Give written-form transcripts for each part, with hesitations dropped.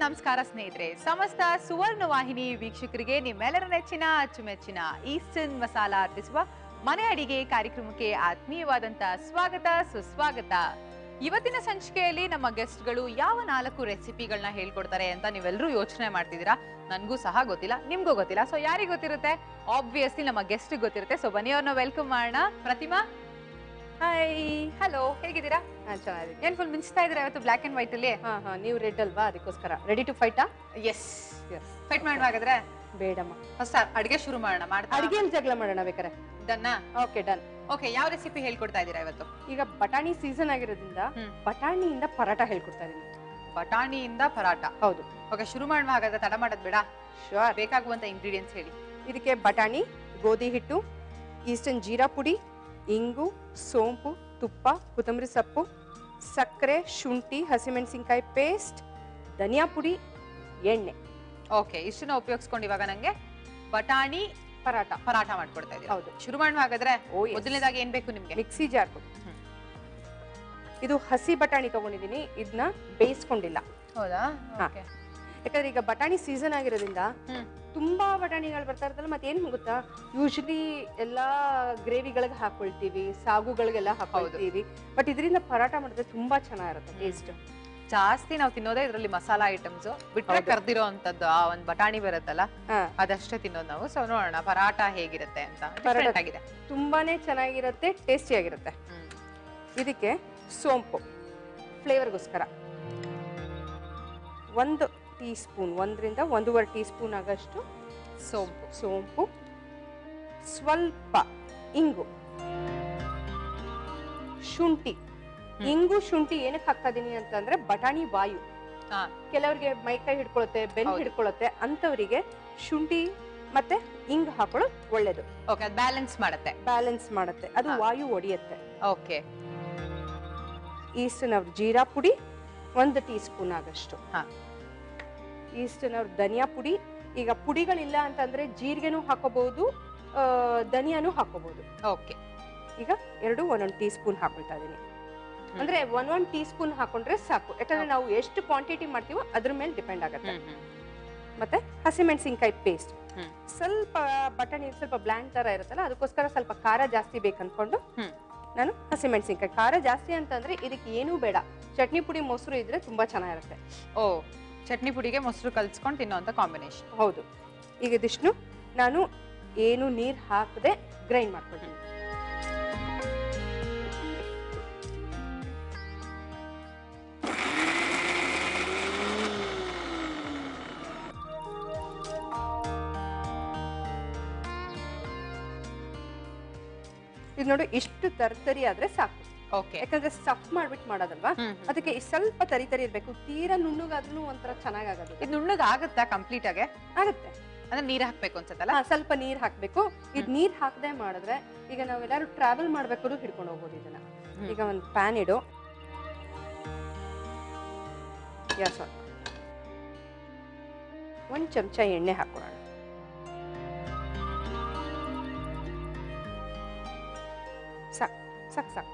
ನಮಸ್ಕಾರ ಸ್ನೇಹಿತರೆ. ಸಮಸ್ತ ಸುವರ್ಣ ವಾಹಿನಿ ವೀಕ್ಷಕರಿಗೆ ನಿಮ್ಮೆಲ್ಲರ ನೆಚ್ಚಿನ ಅಚ್ಚುಮೆಚ್ಚಿನ ಈಸ್ಟರ್ನ್ ಮಸಾಲಾ ಅರ್ಪಿಸುವ ಮನೆ ಅಡಿಗೆ ಕಾರ್ಯಕ್ರಮಕ್ಕೆ ಆತ್ಮೀಯವಾದಂತ ಸ್ವಾಗತ ಸುಸ್ವಾಗತ. ಇವತ್ತಿನ ಸಂಚಿಕೆಯಲ್ಲಿ ನಮ್ಮ ಗೆಸ್ಟ್ಗಳು ಯಾವ 4 ರೆಸಿಪಿಗಳನ್ನ ಹೇಳ್ಕೊಡ್ತಾರೆ ಅಂತ ನೀವೆಲ್ಲರೂ ಯೋಚನೆ ಮಾಡ್ತಿದ್ದೀರಾ. ನನಗೂ ಸಹ ಗೊತ್ತಿಲ್ಲ, ನಿಮ್ಗೂ ಗೊತ್ತಿಲ್ಲ. ಸೊ ಯಾರಿಗೆ ಗೊತ್ತಿರುತ್ತೆ? ಆಬ್ವಿಯಸ್ಲಿ ನಮ್ಮ ಗೆಸ್ಟ್ ಗೊತ್ತಿರುತ್ತೆ. ಸೊ ಬನ್ನಿ ಅವ್ರನ್ನ ವೆಲ್ಕಮ್ ಮಾಡೋಣ. ಪ್ರತಿಮಾ, ಹಾಯ್, ಹಲೋ, ಹೇಗಿದ್ದೀರಾ? ಚೆನ್ನಾಗಿದೆ. ಏನ್ ಫುಲ್ ಮಿಂಚ್ತಾ ಇದ್ದೀರಾ ಇವತ್ತು ಬ್ಲಾಕ್ ಅಂಡ್ ವೈಟ್ ಅಲ್ಲಿ? ನೀವು ರೆಡ್ ಅಲ್ವಾ, ಅದಕ್ಕೋಸ್ಕರ ರೆಡಿ ಟು ಫೈಟಾ? ಎಸ್, ಫೈಟ್ ಮಾಡುವಾಗಾದ್ರೆ ಬೇಡಮ್ಮ, ಫಸ್ಟ್ ಅಡಿಗೆ ಶುರು ಮಾಡೋಣ. ಅಡಿಗೆಯಲ್ಲಿ ಜಗಳ ಮಾಡೋಣ ಬೇಕಾರೆ. ಡನ್ನಾ? Okay, done. ಓಕೆ, ಯಾವ ರೆಸಿಪಿ ಹೇಳ್ಕೊಡ್ತಾ ಇದ್ದೀರಾ ಇವತ್ತು? ಈಗ ಬಟಾಣಿ ಸೀಸನ್ ಆಗಿರೋದ್ರಿಂದ ಬಟಾಣಿಯಿಂದ ಪರಾಟ ಹೇಳ್ಕೊಡ್ತಾ ಇದೀನಿ. ಬಟಾಣಿಯಿಂದ ಪರಾಟ? ಹೌದು. ಓಕೆ, ಶುರು ಮಾಡುವ. ಹಾಗಾದ್ರೆ ತಡ ಮಾಡೋದು ಬೇಡ, ಶೋರ್. ಬೇಕಾಗುವಂತ ಇಂಗ್ರೀಡಿಯೆಂಟ್ಸ್ ಹೇಳಿ. ಇದಕ್ಕೆ ಬಟಾಣಿ, ಗೋಧಿ ಹಿಟ್ಟು, ಈಸ್ಟರ್ನ್ ಜೀರಾ ಪುಡಿ, ಇಂಗು, ಸೋಂಪು, ತುಪ್ಪ, ಕೊತ್ತಂಬರಿ ಸೊಪ್ಪು, ಸಕ್ಕರೆ, ಶುಂಠಿ, ಹಸಿಮೆಣಸಿನ್ಕಾಯಿ ಪೇಸ್ಟ್, ಧನಿಯಾ ಪುಡಿ, ಎಣ್ಣೆ. ಓಕೆ, ಇಷ್ಟನ್ನ ಉಪಯೋಗಿಸ್ಕೊಂಡು ಇವಾಗ ನಂಗೆ ಬಟಾಣಿ ಪರಾಟ ಮಾಡ್ಕೊಡ್ತಾ ಇದ್ದೀವಿ. ಹೌದು. ಶುರು ಮಾಡುವ ಹಾಗಾದ್ರೆ. ಮೊದಲನೇದಾಗಿ ಏನ್ ಬೇಕು ನಿಮ್ಗೆ? ಮಿಕ್ಸಿ ಜಾರ್ ಕೊಡಿ. ಇದು ಹಸಿ ಬಟಾಣಿ ತಗೊಂಡಿದ್ದೀನಿ, ಇದನ್ನ ಬೇಯಿಸ್ಕೊಂಡಿಲ್ಲ. ಹೌದಾ? ಯಾಕಂದ್ರೆ ಈಗ ಬಟಾಣಿ ಸೀಸನ್ ಆಗಿರೋದ್ರಿಂದ ತುಂಬಾ ಬಟಾಣಿಗಳು ಬರ್ತಾ ಇರ್ತಲ್ಲ. ಮತ್ತೆ ಏನ್ ಗೊತ್ತಾ, ಯೂಶಲಿ ಎಲ್ಲಾ ಗ್ರೇವಿಗಳಿಗೆ ಹಾಕೊಳ್ತೀವಿ, ಸಾಗುಗಳಿಗೆಲ್ಲ ಹಾಕೊಳ್ತೀವಿ. ಬಟ್ ಇದರಿಂದ ಪರಾಟ ಮಾಡಿದ್ರೆ ತುಂಬಾ ಚೆನ್ನಾಗಿರುತ್ತೆ ಟೇಸ್ಟ್. ಜಾಸ್ತಿ ನಾವು ತಿನ್ನೋದೇ ಇದ್ರಲ್ಲಿ ಮಸಾಲಾ ಐಟಮ್ಸ್ ಬಿಟ್ರೆ ಕರ್ದಿರೋ ಅಂತದ್ದು ಆ ಒಂದ್ ಬಟಾಣಿ ಬರುತ್ತಲ್ಲ, ಅದಷ್ಟೇ ತಿನ್ನೋದು ನಾವು. ಸೊ ನೋಡೋಣ ಪರಾಟ ಹೇಗಿರುತ್ತೆ ಅಂತ. ಡಿಫರೆಂಟ್ ಆಗಿದೆ, ತುಂಬಾನೇ ಚೆನ್ನಾಗಿರುತ್ತೆ, ಟೇಸ್ಟಿ ಆಗಿರುತ್ತೆ. ಇದಕ್ಕೆ ಸೋಂಪು ಫ್ಲೇವರ್ಗೋಸ್ಕರ 1 ಟೀ ಸ್ಪೂನ್, 1 ರಿಂದ 1.5 ಟೀ ಸ್ಪೂನ್ ಆಗಷ್ಟು ಸೋಂಪು, ಸ್ವಲ್ಪ ಇಂಗು, ಶುಂಠಿ. ಇಂಗು ಶುಂಠಿ ಏನಕ್ಕೆ ಹಾಕ್ತಾ ಇದೀನಿ ಅಂತಂದ್ರೆ ಬಟಾಣಿ ವಾಯು. ಕೆಲವರಿಗೆ ಮೈಕೈ ಹಿಡ್ಕೊಳುತ್ತೆ, ಬೆನ್ನು ಹಿಡ್ಕೊಳುತ್ತೆ, ಅಂತವರಿಗೆ ಶುಂಠಿ ಮತ್ತೆ ಇಂಗು ಹಾಕೊಳ್ಳೋದು ಒಳ್ಳೇದು. ಓಕೆ, ಬ್ಯಾಲೆನ್ಸ್ ಮಾಡುತ್ತೆ, ಅದು ವಾಯು ಒಡೆಯುತ್ತೆ. ಓಕೆ. ಈಸ್ಟರ್ನ್ ಅವ್ರ ಜೀರಾ ಪುಡಿ 1 ಟೀ ಸ್ಪೂನ್ ಆಗಷ್ಟು. ಈಸ್ಟರ್ನ್ ಅವ್ರ ಧನಿಯಾ ಪುಡಿ. ಈಗ ಪುಡಿಗಳಿಲ್ಲ ಅಂತಂದ್ರೆ ಜೀರಿಗೆನೂ ಹಾಕೋಬಹುದು, ಧನಿಯಾನು ಹಾಕೋಬಹುದು. ಓಕೆ. ಈಗ 2 1 ಟೀ ಸ್ಪೂನ್ ಹಾಕೊಳ್ತಾ ಇದೀನಿ. ಅಂದ್ರೆ 1 ಟೀ ಸ್ಪೂನ್ ಹಾಕೊಂಡ್ರೆ ಸಾಕು, ಯಾಕಂದ್ರೆ ನಾವು ಎಷ್ಟು ಕ್ವಾಂಟಿಟಿ ಮಾಡ್ತೀವೋ ಅದ್ರ ಮೇಲೆ ಡಿಪೆಂಡ್ ಆಗುತ್ತೆ. ಮತ್ತೆ ಹಸಿಮೆಣಸಿನ್ಕಾಯಿ ಪೇಸ್ಟ್. ಸ್ವಲ್ಪ ಬಟಾಣಿ ಸ್ವಲ್ಪ ಬ್ಲ್ಯಾಂಡ್ ತರ ಇರುತ್ತಲ್ಲ, ಅದಕ್ಕೋಸ್ಕರ ಸ್ವಲ್ಪ ಖಾರ ಜಾಸ್ತಿ ಬೇಕನ್ಕೊಂಡು ನಾನು ಹಸಿಮೆಣಸಿನ್ಕಾಯಿ. ಖಾರ ಜಾಸ್ತಿ ಅಂತಂದ್ರೆ ಇದಕ್ಕೆ ಏನೂ ಬೇಡ, ಚಟ್ನಿ ಪುಡಿ ಮೊಸರು ಇದ್ರೆ ತುಂಬಾ ಚೆನ್ನಾಗಿರುತ್ತೆ. ಓ, ಚಟ್ನಿ ಪುಡಿಗೆ ಮೊಸರು ಕಲ್ಸ್ಕೊಂಡು ತಿನ್ನೋಂತ ಕಾಂಬಿನೇಷನ್. ಹೌದು. ಈಗ ಇದಿಷ್ಟು ನಾನು ಏನು ನೀರ್ ಹಾಕದೆ ಗ್ರೈಂಡ್ ಮಾಡ್ಕೊಳ್ತೀನಿ. ಇದು ನೋಡಿ, ಇಷ್ಟು ತರ್ತರಿ ಆದ್ರೆ ಸಾಕು. ಯಾಕಂದ್ರೆ ಸ್ಟಫ್ ಮಾಡ್ಬಿಟ್ಟು ಮಾಡೋದಲ್ವಾ, ಅದಕ್ಕೆ ಸ್ವಲ್ಪ ತರಿ ಇರ್ಬೇಕು. ತೀರಾ ನುಣ್ಣಗಾದ್ರೂ ಒಂಥರ ಚೆನ್ನಾಗಾಗೋದು. ಇದು ನುಣ್ಣಗ ಆಗುತ್ತಾ? ಕಂಪ್ಲೀಟ್ ಆಗಿ ಆಗುತ್ತೆ. ಅಂದ್ರೆ ನೀರ್ ಹಾಕ್ಬೇಕು ಅನ್ಸತ್ತಲ್ಲ? ಸ್ವಲ್ಪ ನೀರ್ ಹಾಕ್ಬೇಕು. ಇದು ನೀರ್ ಹಾಕದೆ ಮಾಡಿದ್ರೆ, ಈಗ ನಾವೆಲ್ಲಾರು ಟ್ರಾವೆಲ್ ಮಾಡ್ಬೇಕಾದ್ರೂ ಹಿಡ್ಕೊಂಡು ಹೋಗ್ಬೋದು ಇದನ್ನ. ಈಗ ಒಂದು ಪ್ಯಾನ್ ಇಡು, ಗ್ಯಾಸ್ ಆನ್. 1 ಚಮಚ ಎಣ್ಣೆ ಹಾಕೋಣ. ಸಾಕು.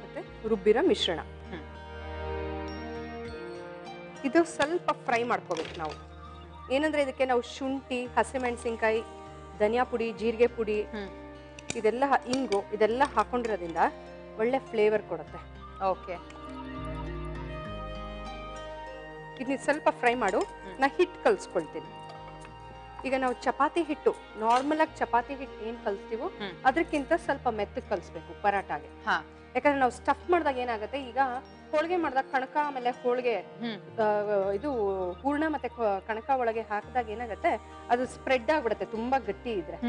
ಮತ್ತೆ ರುಬ್ಬಿರೋ ಮಿಶ್ರಣ ಇದು ಸ್ವಲ್ಪ ಫ್ರೈ ಮಾಡ್ಕೋಬೇಕು ನಾವು. ಏನಂದ್ರೆ ಇದಕ್ಕೆ ನಾವು ಶುಂಠಿ, ಹಸಿಮೆಣಸಿನ್ಕಾಯಿ, ಧನಿಯಾ ಪುಡಿ, ಜೀರಿಗೆ ಪುಡಿ, ಇದೆಲ್ಲ ಇಂಗು ಇದೆಲ್ಲ ಹಾಕೊಂಡಿರೋದ್ರಿಂದ ಒಳ್ಳೆ ಫ್ಲೇವರ್ ಕೊಡುತ್ತೆ. ಓಕೆ. ಇದನ್ನ ಸ್ವಲ್ಪ ಫ್ರೈ ಮಾಡು. ನಾ ಹಿಟ್ಟು ಕಲ್ಸ್ಕೊಳ್ತೀನಿ. ಈಗ ನಾವು ಚಪಾತಿ ಹಿಟ್ಟು, ನಾರ್ಮಲ್ ಆಗಿ ಚಪಾತಿ ಹಿಟ್ಟು ಏನ್ ಕಲ್ಸ್ತೀವೋ ಅದಕ್ಕಿಂತ ಸ್ವಲ್ಪ ಮೆತ್ತಗೆ ಕಲ್ಸ್ಬೇಕು ಪರಾಟಾಗೆ. ಯಾಕಂದ್ರೆ ನಾವು ಸ್ಟಫ್ ಮಾಡಿದಾಗ ಏನಾಗುತ್ತೆ, ಈಗ ಹೋಳಿಗೆ ಮಾಡಿದಾಗ ಕಣಕ ಆಮೇಲೆ ಹೋಳಿಗೆ ಇದು ಹೂರ್ಣ ಮತ್ತೆ ಕಣಕ ಒಳಗೆ ಹಾಕಿದಾಗ ಏನಾಗುತ್ತೆ, ಅದು ಸ್ಪ್ರೆಡ್ ಆಗ್ಬಿಡುತ್ತೆ. ತುಂಬಾ ಗಟ್ಟಿ ಇದ್ರೆ,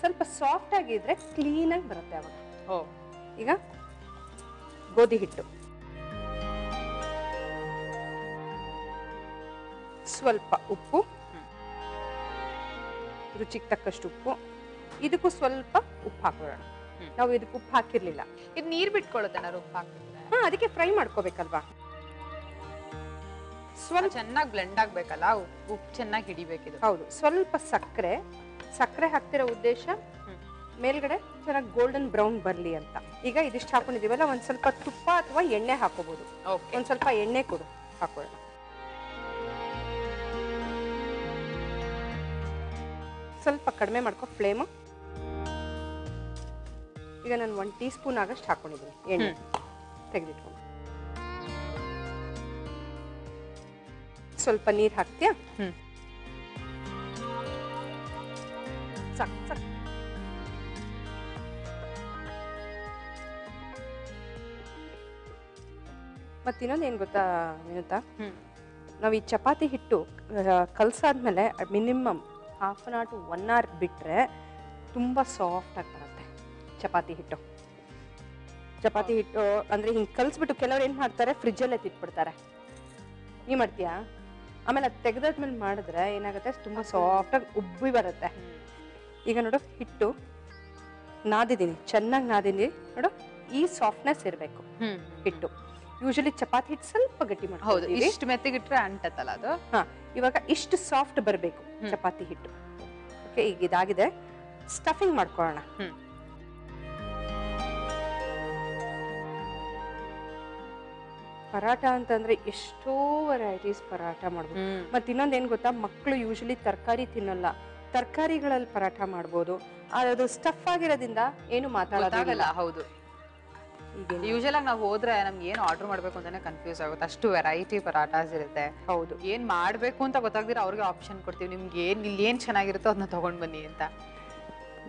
ಸ್ವಲ್ಪ ಸಾಫ್ಟ್ ಆಗಿದ್ರೆ ಕ್ಲೀನ್ ಆಗಿ ಬರುತ್ತೆ ಅವಾಗ. ಈಗ ಗೋಧಿ ಹಿಟ್ಟು, ಸ್ವಲ್ಪ ಉಪ್ಪು, ರುಚಿಗೆ ತಕ್ಕಷ್ಟು ಉಪ್ಪು. ಇದಕ್ಕೂ ಸ್ವಲ್ಪ ಉಪ್ಪು ಹಾಕೋಣ. ನಾವು ಇದಕ್ಕೆ ಉಪ್ಪು ಹಾಕಿರ್ಲಿಲ್ಲ. ಇದು ನೀರ್ ಬಿಟ್ಕೊಳ್ಳುತ್ತೆ ಉಪ್ಪು ಹಾಕಿದ್ರೆ? ಅದಕ್ಕೆ ಫ್ರೈ ಮಾಡ್ಕೋಬೇಕಲ್ವಾ. ಸ್ವಲ್ಪ ಚೆನ್ನಾಗಿ ಬ್ಲೆಂಡ್ ಆಗ್ಬೇಕಲ್ಲ, ಉಪ್ಪು ಚೆನ್ನಾಗಿ ಹಿಡಿಬೇಕಿದೆ. ಹೌದು. ಸ್ವಲ್ಪ ಸಕ್ಕರೆ ಹಾಕ್ತಿರೋ ಉದ್ದೇಶ ಮೇಲ್ಗಡೆ ಚೆನ್ನಾಗಿ ಗೋಲ್ಡನ್ ಬ್ರೌನ್ ಬರಲಿ ಅಂತ. ಈಗ ಇದಿಷ್ಟು ಹಾಕೊಂಡಿದೀವಲ್ಲ, ಒಂದ್ ಸ್ವಲ್ಪ ತುಪ್ಪ ಅಥವಾ ಎಣ್ಣೆ ಹಾಕೋಬಹುದು. ಒಂದ್ ಸ್ವಲ್ಪ ಎಣ್ಣೆ ಕೊಡು, ಹಾಕೊಳ್ಳೋಣ. ಸ್ವಲ್ಪ ಕಡಿಮೆ ಮಾಡ್ಕೊ ಫ್ಲೇಮು. ಈಗ ನಾನು 1 ಟೀ ಸ್ಪೂನ್ ಆಗಷ್ಟು ಹಾಕೊಂಡಿದ್ದೀನಿ ಎಣ್ಣೆ. ತೆಗೆದಿಟ್ಕೊಂಡು ಸ್ವಲ್ಪ ನೀರು ಹಾಕ್ತೀಯಾ? ಸಾಕು ಸಾಕು. ಮತ್ತಿನ್ನೊಂದು ಏನು ಗೊತ್ತಾ ವಿನುತಾ, ನಾವು ಈ ಚಪಾತಿ ಹಿಟ್ಟು ಕಲಸಾದ್ಮೇಲೆ ಮಿನಿಮಮ್ 1/2 hour to 1 hour ಬಿಟ್ಟರೆ ತುಂಬ ಸಾಫ್ಟ್ ಆಗಿ ಬರುತ್ತೆ ಚಪಾತಿ ಹಿಟ್ಟು. ಚಪಾತಿ ಹಿಟ್ಟು ಅಂದರೆ ಹಿಂಗೆ ಕಲಿಸ್ಬಿಟ್ಟು ಕೆಲವ್ರು ಏನು ಮಾಡ್ತಾರೆ, ಫ್ರಿಜ್ಜಲ್ಲೇ ತಿಟ್ಬಿಡ್ತಾರೆ. ನೀ ಮಾಡ್ತೀಯಾ? ಆಮೇಲೆ ಅದು ತೆಗೆದಾದ್ಮೇಲೆ ಮಾಡಿದ್ರೆ ಏನಾಗುತ್ತೆ, ತುಂಬ ಸಾಫ್ಟಾಗಿ ಉಬ್ಬಿ ಬರುತ್ತೆ. ಈಗ ನೋಡು, ಹಿಟ್ಟು ನಾದಿದ್ದೀನಿ, ಚೆನ್ನಾಗಿ ನಾದಿದ್ದೀನಿ ನೋಡು. ಈ ಸಾಫ್ಟ್ನೆಸ್ ಇರಬೇಕು ಹಿಟ್ಟು. ಯೂಶಲಿ ಚಪಾತಿ ಹಿಟ್ಟು ಸ್ವಲ್ಪ ಗಟ್ಟಿ ಮಾಡ್ತೀವಿ, ಇಷ್ಟು ಮೆತ್ತಗಿಟ್ರೆ ಅಂಟತ್ತಲ್ಲ ಅದು. ಹಾ, ಇವಾಗ ಇಷ್ಟು ಸಾಫ್ಟ್ ಬರಬೇಕು ಚಪಾತಿ ಹಿಟ್ಟು. ಓಕೆ, ಈಗ ಇದಾಗಿದೆ. ಸ್ಟಫಿಂಗ್ ಮಾಡ್ಕೊಳ್ಳೋಣ. ಪರಾಟ ಅಂತಂದ್ರೆ ಎಷ್ಟೋ ವೆರೈಟೀಸ್ ಪರಾಟ ಮಾಡ್ಬೋದು. ಮತ್ತೆ ಇನ್ನೊಂದು ಏನ್ ಗೊತ್ತಾ, ಮಕ್ಕಳು ಯೂಶಲಿ ತರಕಾರಿ ತಿನ್ನಲ್ಲ, ತರಕಾರಿಗಳಲ್ಲಿ ಪರಾಟ ಮಾಡ್ಬೋದು. ಅದು ಸ್ಟಫ್ ಆಗಿರೋದ್ರಿಂದ ಏನು ಮಾತಾಡೋದಾಗಲ್ಲ. ಹೌದು, ಯೂಶಲ್ ಆಗಿ ನಾವು ಹೋದ್ರೆ ನಮ್ಗೆ ಏನ್ ಆರ್ಡರ್ ಮಾಡ್ಬೇಕು ಅಂತಾನೆ ಕನ್ಫ್ಯೂಸ್ ಆಗುತ್ತೆ. ಅಷ್ಟು ವೆರೈಟಿ ಪರಾಟಾಸ್ ಇರುತ್ತೆ. ಹೌದು, ಏನ್ ಮಾಡ್ಬೇಕು ಅಂತ ಗೊತ್ತಾಗ್ದಿರ ಅವ್ರಿಗೆ ಆಪ್ಷನ್ ಕೊಡ್ತೀವಿ, ನಿಮ್ಗೆ ಇಲ್ಲಿ ಏನ್ ಚೆನ್ನಾಗಿರುತ್ತೋ ಅದನ್ನ ತಗೊಂಡ್ ಬನ್ನಿ ಅಂತ.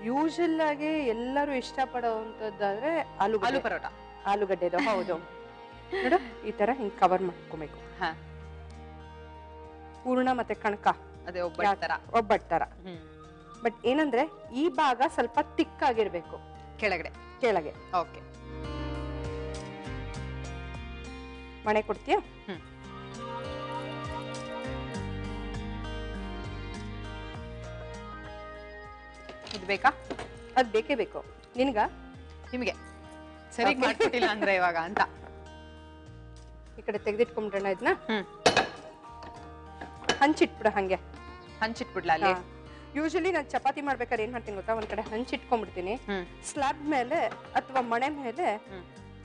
ಯೂಶಲ್ ಆಗಿ ಎಲ್ಲರೂ ಇಷ್ಟಪಡೋವಂಥದ್ದಾದ್ರೆ ಆಲೂ ಪರೋಟ, ಆಲೂಗಡ್ಡೆದು. ಹೌದು ನೋಡು, ಈ ತರ ಹಿಂಗ್ ಕವರ್ ಮಾಡ್ಕೊಬೇಕು. ಪೂರ್ಣ ಮತ್ತೆ ಕಣಕ, ಅದೇ ಒಬ್ಬಟ್ಟು ತರ. ಬಟ್ ಏನಂದ್ರೆ ಈ ಭಾಗ ಸ್ವಲ್ಪ ತಿಕ್ ಆಗಿರ್ಬೇಕು ಕೆಳಗೆ. ಓಕೆ, ಮಣೆ ಕೊಡ್ತೀಯ? ಇದು ಬೇಕಾ? ಅದ್ ಬೇಕೇ ಬೇಕು. ನಿಮಗೆ ಸರಿ ಮಾಡ್ಕೊಟ್ಟಿಲ್ಲ ಅಂದ್ರೆ ಇವಾಗ ಅಂತ ಈ ಕಡೆ ತೆಗೆದಿಟ್ಕೊಂಡ್ಬಿಡೋಣ. ಇದನ್ನ ಹಂಚಿಟ್ಬಿಡ. ಹಂಗೆ ಹಂಚಿಟ್ಬಿಡ್ಲ ಅಲ್ಲಿ? ಯೂಶಲಿ ನಾನು ಚಪಾತಿ ಮಾಡ್ಬೇಕಾದ್ರೆ ಏನ್ ಮಾಡ್ತೀನಿ ಗೊತ್ತಾ, ಒಂದ್ ಕಡೆ ಹಂಚಿಟ್ಕೊಂಡ್ಬಿಡ್ತೀನಿ. ಸ್ಲಾಬ್ ಮೇಲೆ ಅಥವಾ ಮಣೆ ಮೇಲೆ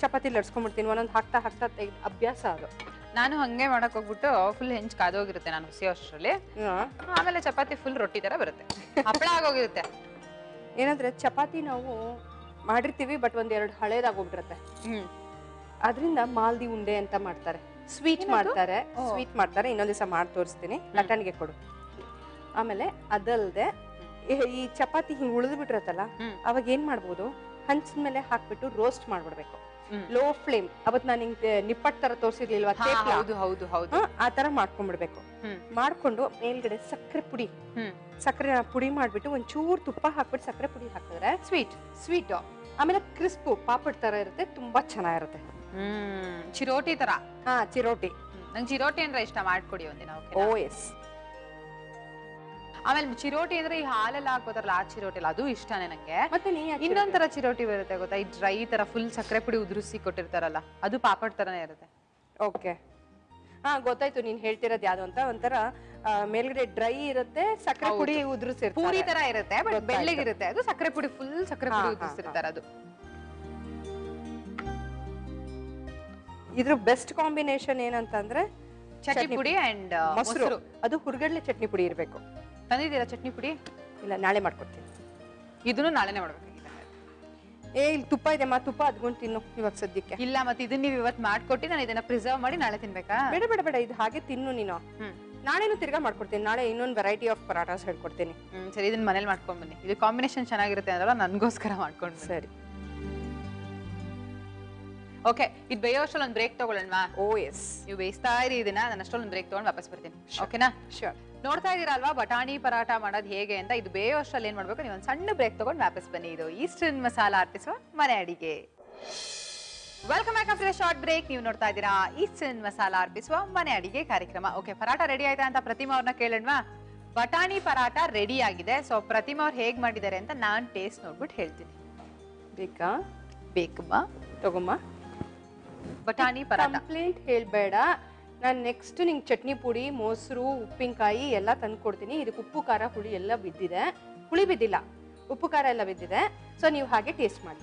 ಚಪಾತಿ ಲಡ್ಸ್ಕೊಂಡ್ಬಿಡ್ತೀನಿ. ಒಂದೊಂದು ಹಾಕ್ತಾ ಹಾಕ್ತಾ ಅಭ್ಯಾಸ ಅದು. ನಾನು ಹಂಗೆ ಮಾಡಕ್ ಹೋಗ್ಬಿಟ್ಟು ಫುಲ್ ಹೆಂಚ್ ಕಾದೋಗಿರುತ್ತೆ ನಾನು ಹುಸಿ ಅಷ್ಟರಲ್ಲಿ. ಆಮೇಲೆ ಚಪಾತಿ ಫುಲ್ ರೊಟ್ಟಿ ತರ ಬರುತ್ತೆ, ಹಪ್ಪಳ ಆಗೋಗಿರುತ್ತೆ. ಏನಂದ್ರೆ ಚಪಾತಿ ನಾವು ಮಾಡಿರ್ತೀವಿ, ಬಟ್ ಒಂದೆರಡು ಹಳೇದಾಗೋಗ್ಬಿಟ್ಟಿರುತ್ತೆ. ಅದರಿಂದ ಮಾಲ್ದಿ ಉಂಡೆ ಅಂತ ಮಾಡ್ತಾರೆ, ಸ್ವೀಟ್ ಮಾಡ್ತಾರೆ. ಇನ್ನೊಂದ್ ದಿವಸ ಮಾಡಿ ತೋರಿಸ್ತೀನಿ, ಲಟನ್ಗೆ ಕೊಡು. ಆಮೇಲೆ ಅದಲ್ದೆ ಈ ಚಪಾತಿ ಹಿಂಗ್ ಉಳಿದು ಬಿಟ್ಟಿರತ್ತಲ್ಲ, ಅವಾಗ ಏನ್ ಮಾಡ್ಬೋದು, ಹಂಚಿನ ಮೇಲೆ ಹಾಕ್ಬಿಟ್ಟು ರೋಸ್ಟ್ ಮಾಡ್ಬಿಡ್ಬೇಕು. Low flame. ಅವತ್ ನಾನು ಹಿಂಗೆ ನಿಪ್ಪಟ್ ತರ ತೋರಿಸಿರ್ಲಿಲ್ವಾ, ಆ ತರ ಮಾಡ್ಕೊಂಡ್ಬಿಡ್ಬೇಕು. ಮಾಡ್ಕೊಂಡು ಮೇಲ್ಗಡೆ ಸಕ್ಕರೆ ಪುಡಿ ಮಾಡ್ಬಿಟ್ಟು ಒಂಚೂರು ತುಪ್ಪ ಹಾಕ್ಬಿಟ್ಟು ಸಕ್ಕರೆ ಪುಡಿ ಹಾಕಿದ್ರೆ ಸ್ವೀಟ್ ಆಮೇಲೆ ಕ್ರಿಸ್ಪು ಪಾಪಡ್ ತರ ಇರುತ್ತೆ, ತುಂಬಾ ಚೆನ್ನಾಗಿರುತ್ತೆ. ಚಿರೋಟಿ ತರ. ಚಿರೋಟಿ. ನಂಗೆ ಚಿರೋಟಿ ಅಂದ್ರೆ ಇಷ್ಟ, ಮಾಡ್ಕೊಡಿ ಒಂದಿನ. ಓ ಎಸ್. ಆಮೇಲೆ ಚಿರೋಟಿ ಅಂದ್ರೆ ಈ ಹಾಲೆಲ್ಲ ಹಾಕೋತಾರಲ್ಲ ಆ ಚಿರೋಟಿ ಅಲ್ಲ, ಅದು ಇಷ್ಟನೇ ನಂಗೆ. ಮತ್ತೆ ಇನ್ನೊಂದರ ಚಿರೋಟಿ ಬರುತ್ತೆ ಗೊತ್ತಾ, ಈ ಡ್ರೈ ತರ ಫುಲ್ ಸಕ್ಕರೆ ಪುಡಿ ಉದುರಿಸಿ ಕೊಟ್ಟಿರ್ತಾರಲ್ಲ, ಅದು ಪಾಪಡ್ ತರನೇ ಇರುತ್ತೆ. ಓಕೆ, ಗೊತ್ತಾಯ್ತು ನೀನ್ ಹೇಳ್ತಿರೋದು ಯಾವ್ದು ಅಂತ. ಒಂಥರ ಮೇಲ್ಗಡೆ ಡ್ರೈ ಇರುತ್ತೆ, ಸಕ್ಕರೆ ಪುಡಿ ಉದುರಿಸಿರ್ತಾರೆ, ಪೂರಿ ತರ ಇರುತ್ತೆ, ಬಟ್ ಬೆಳ್ಳಗಿರುತ್ತೆ. ಅದು ಸಕ್ಕರೆ ಪುಡಿ ಫುಲ್ ಸಕ್ಕರೆ ಪುಡಿ ಉದುರಿಸಿರ್ತಾರೆ. ಅದು ಇದ್ರ ಬೆಸ್ಟ್ ಕಾಂಬಿನೇಷನ್ ಏನಂತಂದ್ರೆ ಚಟ್ನಿ ಪುಡಿ ಅಂಡ್ ಮೊಸರು. ಅದು ಹುರ್ಗಡ್ಲೆ ಚಟ್ನಿ ಪುಡಿ ಇರ್ಬೇಕು. ತಂದಿದ್ದೀರಾ ಚಟ್ನಿ ಪುಡಿ? ಇಲ್ಲ, ನಾಳೆ ಮಾಡ್ಕೊಡ್ತೀನಿ. ಇದನ್ನು ನಾಳೆನೆ ಮಾಡ್ಬೇಕು. ಇಲ್ಲಿ ತುಪ್ಪ ಇದೆ, ತುಪ್ಪ ಅದ್ಕೊಂಡು ತಿನ್ನು ಇವಾಗ ಸದ್ಯಕ್ಕೆ. ಇಲ್ಲ, ಮತ್ತೆ ಇದನ್ನ ನೀವು ಇವತ್ತು ಮಾಡ್ಕೊಟ್ಟು ನಾನು ಇದನ್ನ ಪ್ರಿಸರ್ವ್ ಮಾಡಿ ನಾಳೆ ತಿನ್ಬೇಕಾ? ಬೇಡ, ಇದು ಹಾಗೆ ತಿನ್ನು ನೀನು. ನಾಳೆನು ತಿರ್ಗಾ ಮಾಡ್ಕೊಡ್ತೀನಿ. ನಾಳೆ ಇನ್ನೊಂದು ವೆರೈಟಿ ಆಫ್ ಪರಾಟಾಸ್ ಹೇಳ್ಕೊಡ್ತೀನಿ. ಸರಿ, ಇದನ್ನ ಮನೇಲಿ ಮಾಡ್ಕೊಂಡ್ ಬನ್ನಿ. ಇದು ಕಾಂಬಿನೇಷನ್ ಚೆನ್ನಾಗಿರುತ್ತೆ ಅಂದ್ರೆ ನನ್ಗೋಸ್ಕರ ಮಾಡ್ಕೊಂಡು. ಸರಿ, ಓಕೆ. ಇದು ಬೇಯೋಷ್ಟರಲ್ಲಿ ಒಂದು ಬ್ರೇಕ್ ತಗೊಳ್ಳೋಣ. ಓ ಎಸ್. ನೀವು ಬೇಯಿಸ್ತಾ ಇರಿ ಇದನ್ನ, ನಾನು ಅಷ್ಟೊಂದು ಬ್ರೇಕ್ ತಗೊಂಡು ವಾಪಸ್ ಬರ್ತೀನಿ. ಓಕೆನಾ? ಶೋರ್. ನೋಡ್ತಾ ಇದೀರಲ್ವಾ ಬಟಾಣಿ ಪರಾಟ ಮಾಡೋದು ಹೇಗೆ ಅಂತ. ಇದು ಬೇಯೋಷ್ಟರಲ್ಲಿ ಏನ್ ಮಾಡ್ಬೇಕು, ನೀವು ಒಂದು ಸಣ್ಣ ಬ್ರೇಕ್ ತಗೊಂಡು ವಾಪಸ್ ಬನ್ನಿ. ಇದು ಈಸ್ಟರ್ನ್ ಮಸಾಲಾ ಅರ್ಪಿಸುವ ಮನೆ ಅಡಿಗೆ. Welcome back after short break. ನೀವು ನೋಡ್ತಾ ಇದ್ದೀರಾ ಈಸ್ಟರ್ನ್ ಮಸಾಲಾ ಅರ್ಪಿಸುವ ಮನೆ ಅಡಿಗೆ ಕಾರ್ಯಕ್ರಮ. ಓಕೆ, ಪರಾಟ ರೆಡಿ ಆಯ್ತಾ ಅಂತ ಪ್ರತಿಮಾ ಅವ್ರನ್ನ ಕೇಳೋಣವಾ? ಬಟಾಣಿ ಪರಾಟ ರೆಡಿ ಆಗಿದೆ. ಸೊ ಪ್ರತಿಮಾ ಅವ್ರು ಹೇಗ್ ಮಾಡಿದ್ದಾರೆ ಅಂತ ನಾನ್ ಟೇಸ್ಟ್ ನೋಡ್ಬಿಟ್ಟು ಹೇಳ್ತೀನಿ. ಬೇಕಾ? ಬೇಕಮ್ಮ, ತಗೊಮ್ಮ. ಬಟಾಣಿ ಪರಾಟ ಕಂಪ್ಲೇಂಟ್ ಹೇಳ್ಬೇಡ. ನಾನು ನೆಕ್ಸ್ಟ್ ನಿಂಗೆ ಚಟ್ನಿ ಪುಡಿ, ಮೊಸರು, ಉಪ್ಪಿನಕಾಯಿ ಎಲ್ಲ ತಂದು ಕೊಡ್ತೀನಿ. ಇದಕ್ಕೆ ಉಪ್ಪು ಖಾರ ಹುಳಿ ಎಲ್ಲ ಬಿದ್ದಿದೆ. ಹುಳಿ ಬಿದ್ದಿಲ್ಲ, ಉಪ್ಪು ಖಾರ ಎಲ್ಲ ಬಿದ್ದಿದೆ. ಸೊ ನೀವು ಹಾಗೆ ಟೇಸ್ಟ್ ಮಾಡಿ.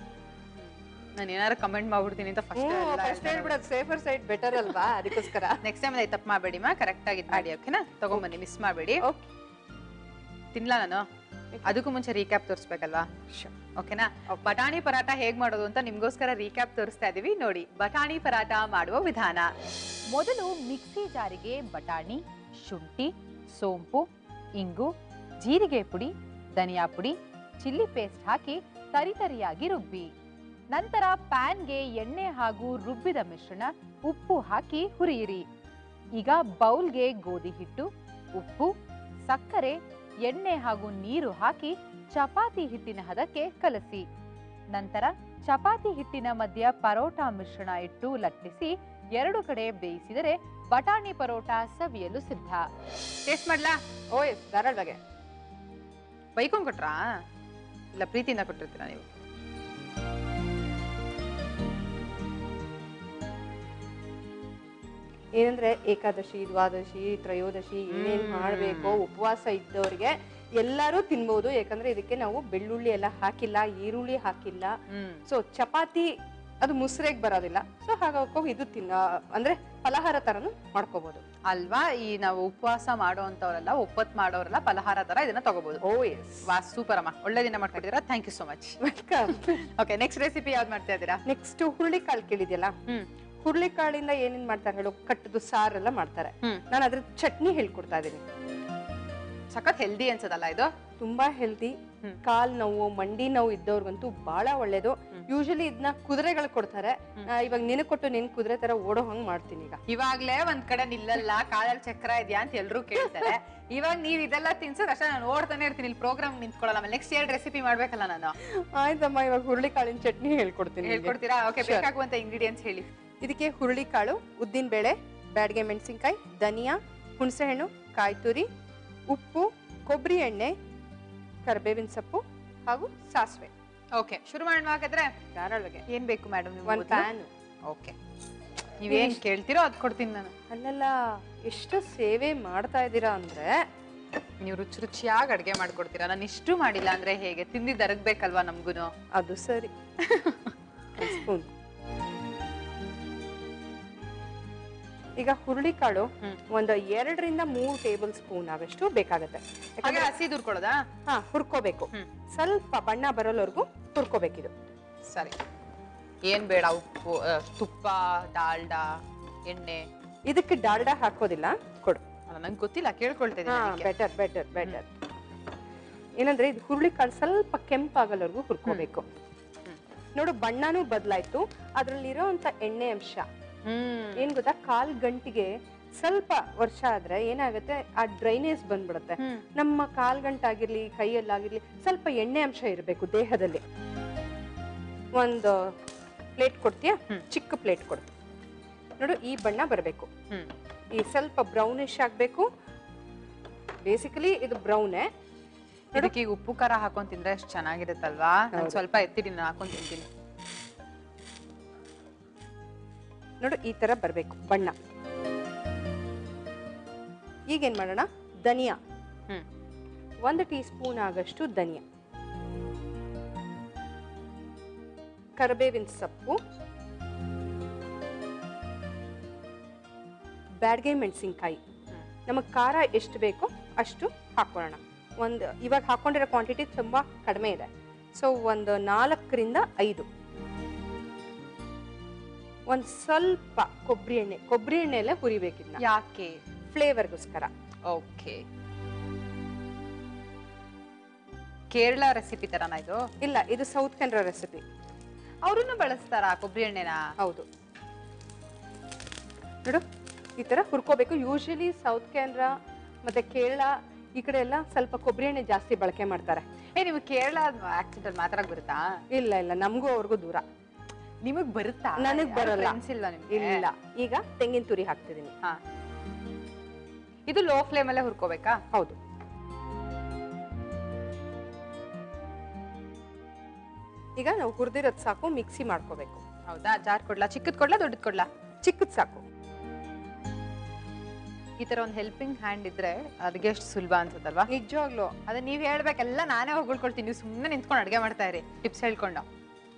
ನಾನು ಏನಾರು ಕಮೆಂಟ್ ಮಾಡ್ಬಿಡ್ತೀನಿ ಅಂತ ಫಸ್ಟ್ ಹೇಳ್ಬಿಡೋದು ಸೇಫರ್ ಸೈಡ್ ಬೆಟರ್ ಅಲ್ವಾ, ಅದಕ್ಕೋಸ್ಕರ. ನೆಕ್ಸ್ಟ್ ಟೈಮ್ ತಪ್ಪು ಮಾಡಬೇಡಿ ಮಾ, ಕರೆಕ್ಟ್ ಆಗಿ ಮಾಡಿ. ಓಕೆನಾ, ತಗೊಂಬನ್ನಿ, ಮಿಸ್ ಮಾಡಬೇಡಿ. ತಿನ್ಲಾ ನಾನು? ಅದಕ್ಕೂ ಮುಂಚೆ ರೀಕ್ಯಾಪ್ ತೋರಿಸ್ಬೇಕಲ್ವಾ? ಓಕೆನಾ? ಬಟಾಣಿ ಪರಾಟ ಹೇಗ್ ಮಾಡೋದು ಅಂತ ನಿಮ್ಗೋಸ್ಕರ ರೀಕ್ಯಾಪ್ ತೋರಿಸ್ತಾ ಇದೀವಿ ನೋಡಿ. ಬಟಾಣಿ ಪರಾಟ ಮಾಡುವ ವಿಧಾನ. ಮೊದಲು ಮಿಕ್ಸಿ ಜಾರಿಗೆ ಬಟಾಣಿ, ಶುಂಠಿ, ಸೋಂಪು, ಇಂಗು, ಜೀರಿಗೆ ಪುಡಿ, ಧನಿಯಾ ಪುಡಿ, ಚಿಲ್ಲಿ ಪೇಸ್ಟ್ ಹಾಕಿ ತರಿತರಿಯಾಗಿ ರುಬ್ಬಿ. ನಂತರ ಪ್ಯಾನ್ಗೆ ಎಣ್ಣೆ ಹಾಗೂ ರುಬ್ಬಿದ ಮಿಶ್ರಣ, ಉಪ್ಪು ಹಾಕಿ ಹುರಿಯಿರಿ. ಈಗ ಬೌಲ್ಗೆ ಗೋಧಿ ಹಿಟ್ಟು, ಉಪ್ಪು, ಸಕ್ಕರೆ, ಎಣ್ಣೆ ಹಾಗೂ ನೀರು ಹಾಕಿ ಚಪಾತಿ ಹಿಟ್ಟಿನ ಹದಕ್ಕೆ ಕಲಸಿ. ನಂತರ ಚಪಾತಿ ಹಿಟ್ಟಿನ ಮಧ್ಯ ಪರೋಟ ಮಿಶ್ರಣ ಇಟ್ಟು ಲಟ್ಟಿಸಿ 2 ಕಡೆ ಬೇಯಿಸಿದರೆ ಬಟಾಣಿ ಪರೋಟ ಸವಿಯಲು ಸಿದ್ಧ. ಟೇಸ್ಟ್ ಮಾಡ್ಲಾ? ಓ ಎಸ್, ಧಾರಾಳವಾಗಿ. ಬೈಕೊಂಡ್ ಕೊಟ್ರಾ ಇಲ್ಲ ಪ್ರೀತಿಯಿಂದ ಕೊಟ್ಟಿರ್ತೀರಾ ನೀವು? ಏನಂದ್ರೆ ಏಕಾದಶಿ, ದ್ವಾದಶಿ, ತ್ರಯೋದಶಿ ಏನೇನ್ ಮಾಡ್ಬೇಕೋ ಉಪವಾಸ ಇದ್ದವ್ರಿಗೆ ಎಲ್ಲರೂ ತಿನ್ಬಹುದು. ಯಾಕಂದ್ರೆ ಇದಕ್ಕೆ ನಾವು ಬೆಳ್ಳುಳ್ಳಿ ಎಲ್ಲ ಹಾಕಿಲ್ಲ, ಈರುಳ್ಳಿ ಹಾಕಿಲ್ಲ. ಸೊ ಚಪಾತಿ ಅದು ಮುಸ್ರೆಗ್ ಬರೋದಿಲ್ಲ. ಸೊ ಹಾಗಾಗಿ ಇದು ಅಂದ್ರೆ ಫಲಹಾರ ತರನು ಮಾಡ್ಕೋಬಹುದು ಅಲ್ವಾ? ಈ ನಾವು ಉಪವಾಸ ಮಾಡೋಂತವ್ರೆಲ್ಲ, ಒಪ್ಪತ್ ಮಾಡೋರೆಲ್ಲ ಫಲಹಾರ ತರ ಇದನ್ನ ತಗೋಬಹುದು. ಓ ಎಸ್, ವಾ ಸೂಪರ್ ಅಮ್ಮ, ಒಳ್ಳೆ ದಿನ ಮಾಡ್ಕೊಟ್ಟಿದ್ದೀರಾ. Thank you so much. Welcome. Okay, next recipe ಯಾವ್ದು ಮಾಡ್ತಾ ಇದ್ದೀರಾ? ನೆಕ್ಸ್ಟ್ ಹುರುಳಿಕಾಳು ಕೇಳಿದ್ಯಲ್ಲ, ಹುರುಳಿಕಾಳಿಂದ ಏನೇನ್ ಮಾಡ್ತಾರೆ ಹೇಳು? ಕಟ್ಟದು ಸಾರೆಲ್ಲ ಮಾಡ್ತಾರೆ. ನಾನು ಅದ್ರ ಚಟ್ನಿ ಹೇಳ್ಕೊಡ್ತಾ ಇದೀನಿ. ಸಖತ್ ಹೆಲ್ದಿ ಅನ್ಸದಲ್ಲ ಇದು? ತುಂಬಾ ಹೆಲ್ದಿ. ಕಾಲ್ ನೋವು, ಮಂಡಿ ನೋವು ಇದ್ದವ್ರಿಗಂತೂ ಬಹಳ ಒಳ್ಳೇದು. ಯೂಶಲಿ ಇದನ್ನ ಕುದುರೆಗಳು ಕೊಡ್ತಾರೆ. ಇವಾಗ ನಿನಗೆ ಕೊಟ್ಟು ನಿನ್ ಕುದುರೆ ತರ ಓಡೋ ಹಂಗ್ ಮಾಡ್ತೀನಿ. ಈಗ ಇವಾಗ್ಲೇ ಒಂದ್ ಕಡೆ ನಿಲ್ಲಲ್ಲ, ಕಾಲಲ್ಲಿ ಚಕ್ರ ಇದೆಯಾ ಅಂತ ಎಲ್ರು ಕೇಳ್ತಾರೆ. ಇವಾಗ ನೀವ್ ಇದೆಲ್ಲ ತಿನ್ಸೋದ್ ಅಷ್ಟೇ, ನಾನು ಓಡ್ತಾನೆ ಇರ್ತೀನಿ, ಇಲ್ಲಿ ಪ್ರೋಗ್ರಾಮ್ ನಿಂತ್ಕೊಳ್ಳಲ್ಲ. ನೆಕ್ಸ್ಟ್ 2 ರೆಸಿಪಿ ಮಾಡ್ಬೇಕಲ್ಲ ನಾನು. ಆಯ್ತಮ್ಮ, ಇವಾಗ ಹುರುಳಿಕಾಳಿನ ಚಟ್ನಿ ಹೇಳ್ಕೊಡ್ತೀನಿ. ಹೇಳ್ಕೊಡ್ತೀರಾ? ಓಕೆ, ಬೇಕಾಗುವಂತ ಇಂಗ್ರೀಡಿಯೆಂಟ್ಸ್ ಹೇಳಿ. ಇದಕ್ಕೆ ಹುರುಳಿಕಾಳು, ಉದ್ದಿನ ಬೇಳೆ, ಬ್ಯಾಡಗೆ ಮೆಣಸಿನ್ಕಾಯಿ, ಧನಿಯಾ, ಹುಣಸೆಹಣ್ಣು, ಕಾಯಿ ತುರಿ, ಉಪ್ಪು, ಕೊಬ್ಬರಿ ಎಣ್ಣೆ, ಕರಿಬೇವಿನ ಸೊಪ್ಪು ಹಾಗೂ ಸಾಸಿವೆ. ಓಕೆ, ಶುರು ಮಾಡೋಣ ಹಾಗಾದ್ರೆ. ಧಾರಾಳವಾಗಿ. ಏನ್ ಬೇಕು ಮೇಡಮ್? ಒಂದು ಪ್ಯಾನ್. ಓಕೆ, ನೀವೇನ್ ಕೇಳ್ತೀರೋ ಅದ್ ಕೊಡ್ತೀನಿ ನಾನು. ಅಲ್ಲೆಲ್ಲ ಎಷ್ಟು ಸೇವೆ ಮಾಡ್ತಾ ಇದ್ದೀರಾ ಅಂದ್ರೆ, ನೀವು ರುಚಿ ರುಚಿಯಾಗಿ ಅಡ್ಗೆ ಮಾಡ್ಕೊಡ್ತೀರಾ. ನಾನು ಇಷ್ಟು ಮಾಡಿಲ್ಲ ಅಂದ್ರೆ ಹೇಗೆ? ತಿಂದಿದ್ದು ಅರಗ್ಬೇಕಲ್ವಾ ನಮ್ಗುನು. ಅದು ಸರಿ. ಸ್ಪೂನ್. ಈಗ ಹುರುಳಿಕಾಳು ಒಂದು 2 ರಿಂದ 3 ಟೇಬಲ್ ಸ್ಪೂನ್ ಆಗಷ್ಟು ಬೇಕಾಗುತ್ತೆ. ಹಸಿ ಹುರ್ಕೊಳ್ಳೋದಾ? ಹಾ, ಹುರ್ಕೋಬೇಕು. ಸ್ವಲ್ಪ ಬಣ್ಣ ಬರೋವರೆಗೂ ಹುರ್ಕೋಬೇಕಿದು. ಸರಿ. ಏನ್ ಬೇಡ? ಉಪ್ಪು, ತುಪ್ಪ, ಡಾಲ್ಡಾ, ಎಣ್ಣೆ? ಇದಕ್ಕೆ ಡಾಲ್ಡಾ ಹಾಕೋದಿಲ್ಲ, ಕೊಡು. ನಂಗೆ ಗೊತ್ತಿಲ್ಲ, ಕೇಳ್ಕೊಳ್ತೇನೆ. Better better better. ಏನಂದ್ರೆ ಇದು ಹುರುಳಿಕಾಳು ಸ್ವಲ್ಪ ಕೆಂಪಾಗಲವರೆಗೂ ಹುರ್ಕೋಬೇಕು. ನೋಡು, ಬಣ್ಣನೂ ಬದಲಾಯ್ತು. ಅದ್ರಲ್ಲಿರೋ ಅಂತ ಎಣ್ಣೆ ಅಂಶ ಏನ್ ಗೊತ್ತಾ, ಕಾಲ್ ಗಂಟಿಗೆ ಸ್ವಲ್ಪ ವರ್ಷ ಆದ್ರೆ ಏನಾಗುತ್ತೆ, ಆ ಡ್ರೈನೇಜ್ ಬಂದ್ಬಿಡುತ್ತೆ. ನಮ್ಮ ಕಾಲ್ ಗಂಟಾಗಿರ್ಲಿ, ಕೈಯಲ್ಲಾಗಿರ್ಲಿ ಸ್ವಲ್ಪ ಎಣ್ಣೆ ಅಂಶ ಇರಬೇಕು ದೇಹದಲ್ಲಿ. ಒಂದು ಪ್ಲೇಟ್ ಕೊಡ್ತೀಯಾ? ಚಿಕ್ಕ ಪ್ಲೇಟ್ ಕೊಡು. ನೋಡು, ಈ ಬಣ್ಣ ಬರಬೇಕು. ಈ ಸ್ವಲ್ಪ ಬ್ರೌನಿಶ್ ಆಗ್ಬೇಕು. ಬೇಸಿಕಲಿ ಇದು ಬ್ರೌನೇ. ಇದಕ್ಕೆ ಈಗ ಉಪ್ಪು ಖಾರ ಹಾಕೊಂಡ್ ತಿಂದ್ರೆ ಎಷ್ಟು ಚೆನ್ನಾಗಿರುತ್ತಲ್ವಾ? ನಾನು ಸ್ವಲ್ಪ ಎತ್ತಿಡಿ, ನಾನು ಹಾಕೊಂಡ್ ತಿಂತೀನಿ. ನೋಡು, ಈ ತರ ಬರ್ಬೇಕು ಬಣ್ಣ. ಈಗೇನ್ ಮಾಡೋಣ? ಧನಿಯಾ, 1 ಟೀ ಸ್ಪೂನ್ ಆಗಷ್ಟು ಧನಿಯಾ, ಕರಿಬೇವಿನ ಸೊಪ್ಪು, ಬ್ಯಾಡಗೆ ಮೆಣಸಿನ್ಕಾಯಿ. ನಮಗೆ ಖಾರ ಎಷ್ಟು ಬೇಕೋ ಅಷ್ಟು ಹಾಕೊಳ್ಳೋಣ. ಇವಾಗ ಹಾಕೊಂಡಿರೋ ಕ್ವಾಂಟಿಟಿ ತುಂಬಾ ಕಡಿಮೆ ಇದೆ. ಸೊ ಒಂದು 4 ರಿಂದ 5. ಒಂದ್ ಸ್ವಲ್ಪ ಕೊಬ್ಬರಿ ಎಣ್ಣೆ. ಕೊಬ್ಬರಿ ಎಣ್ಣೆಲ್ಲ ಹುರಿಬೇಕಿದ್ನ. ಯಾಕೆ? ಫ್ಲೇವರ್ಗೋಸ್ಕರ. ಓಕೆ. ಕೇರಳ ರೆಸಿಪಿ ತರನಾ ಇದು? ಇಲ್ಲ, ಇದು ಸೌತ್ ಕೆನರಾ ರೆಸಿಪಿ. ಅವ್ರನ್ನು ಬಳಸ್ತಾರಾ ಕೊಬ್ಬರಿ ಎಣ್ಣೆನ? ಹೌದು. ನೋಡು, ಈ ತರ ಹುರ್ಕೋಬೇಕು. ಯೂಶಲಿ ಸೌತ್ ಕೆನರಾ ಮತ್ತೆ ಕೇರಳ ಈ ಕಡೆ ಎಲ್ಲ ಸ್ವಲ್ಪ ಕೊಬ್ಬರಿ ಎಣ್ಣೆ ಜಾಸ್ತಿ ಬಳಕೆ ಮಾಡ್ತಾರೆ. ನೀವು ಕೇರಳ ಆಕ್ಸಿಡೆಂಟ್ ಮಾತಾಡಕ್ ಬರುತ್ತಾ? ಇಲ್ಲ ಇಲ್ಲ, ನಮಗೂ ಅವ್ರಿಗೂ ದೂರ. ನಿಮಗ್ ಬರುತ್ತಾ? ನನಗ್ ಬರಲ್ಲ. ಇಲ್ಲ. ಈಗ ತೆಂಗಿನ ತುರಿ ಹಾಕ್ತಿದೀನಿ. ಇದು ಲೋ ಫ್ಲೇಮ್ ಅಲ್ಲೇ ಹುರ್ಕೋಬೇಕಾ? ಹೌದು. ಈಗ ನಾವು ಹುರಿದಿರೋದು ಸಾಕು, ಮಿಕ್ಸಿ ಮಾಡ್ಕೋಬೇಕು. ಹೌದಾ? ಜಾರ್ ಕೊಡ್ಲಾ? ಚಿಕ್ಕದ್ ಕೊಡ್ಲಾ ದೊಡ್ಡದ್ ಕೊಡ್ಲಾ? ಚಿಕ್ಕದ್ ಸಾಕು. ಈ ತರ ಒಂದು ಹೆಲ್ಪಿಂಗ್ ಹ್ಯಾಂಡ್ ಇದ್ರೆ ಅದಕ್ಕೆ ಎಷ್ಟು ಸುಲಭ ಅನ್ಸುತ್ತಲ್ವಾ? ನಿಜವಾಗ್ಲು ಅದನ್ನ ನೀವ್ ಹೇಳ್ಬೇಕೆಲ್ಲ ನಾನೇ ಹೊಗಳ್ಕೊಳ್ತೀನಿ, ನೀವು ಸುಮ್ಮನೆ ನಿಂತ್ಕೊಂಡು ಅಡ್ಗೆ ಮಾಡ್ತಾ ಇರಿ ಟಿಪ್ಸ್ ಹೇಳ್ಕೊಂಡು.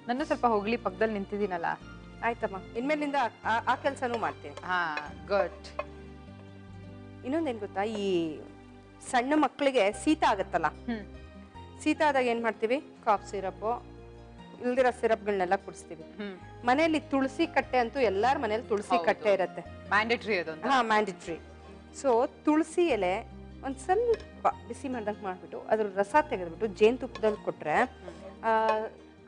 ನನ್ನ ಸ್ವಲ್ಪ ಹೋಗ್ಲಿ, ಪಕ್ಕದಲ್ಲಿ ನಿಂತಿದ್ದೀನಲ್ಲ. ಆಯ್ತಮ್ಮ, ಇನ್ಮೇಲಿಂದ ಆ ಕೆಲಸನೂ ಮಾಡ್ತೀನಿ. ಹಾ, ಗುಡ್. ಇನ್ನೊಂದೇನ್ ಗೊತ್ತಾ, ಈ ಸಣ್ಣ ಮಕ್ಕಳಿಗೆ ಶೀತ ಆಗತ್ತಲ್ಲ, ಶೀತ ಆದಾಗ ಏನ್ ಮಾಡ್ತೀವಿ, ಕಾಫ್ ಸಿರಪ್ ಇಲ್ದಿರೋ ಸಿರಪ್ಗಳನ್ನೆಲ್ಲ ಕುಡಿಸ್ತೀವಿ. ಮನೆಯಲ್ಲಿ ತುಳಸಿ ಕಟ್ಟೆ ಅಂತೂ ಎಲ್ಲಾರ ಮನೇಲಿ ತುಳಸಿ ಕಟ್ಟೆ ಇರತ್ತೆ, ಮ್ಯಾಂಡೇಟರಿ ಅದು. ಹಾ, ಮ್ಯಾಂಡೇಟರಿ. ಸೊ ತುಳಸಿ ಎಲೆ ಒಂದ್ ಸ್ವಲ್ಪ ಬಿಸಿ ಮಾಡ್ದಂಗೆ ಮಾಡ್ಬಿಟ್ಟು ಅದ್ರ ರಸ ತೆಗೆದ್ಬಿಟ್ಟು ಜೇನುತುಪ್ಪದಲ್ಲಿ ಕೊಟ್ರೆ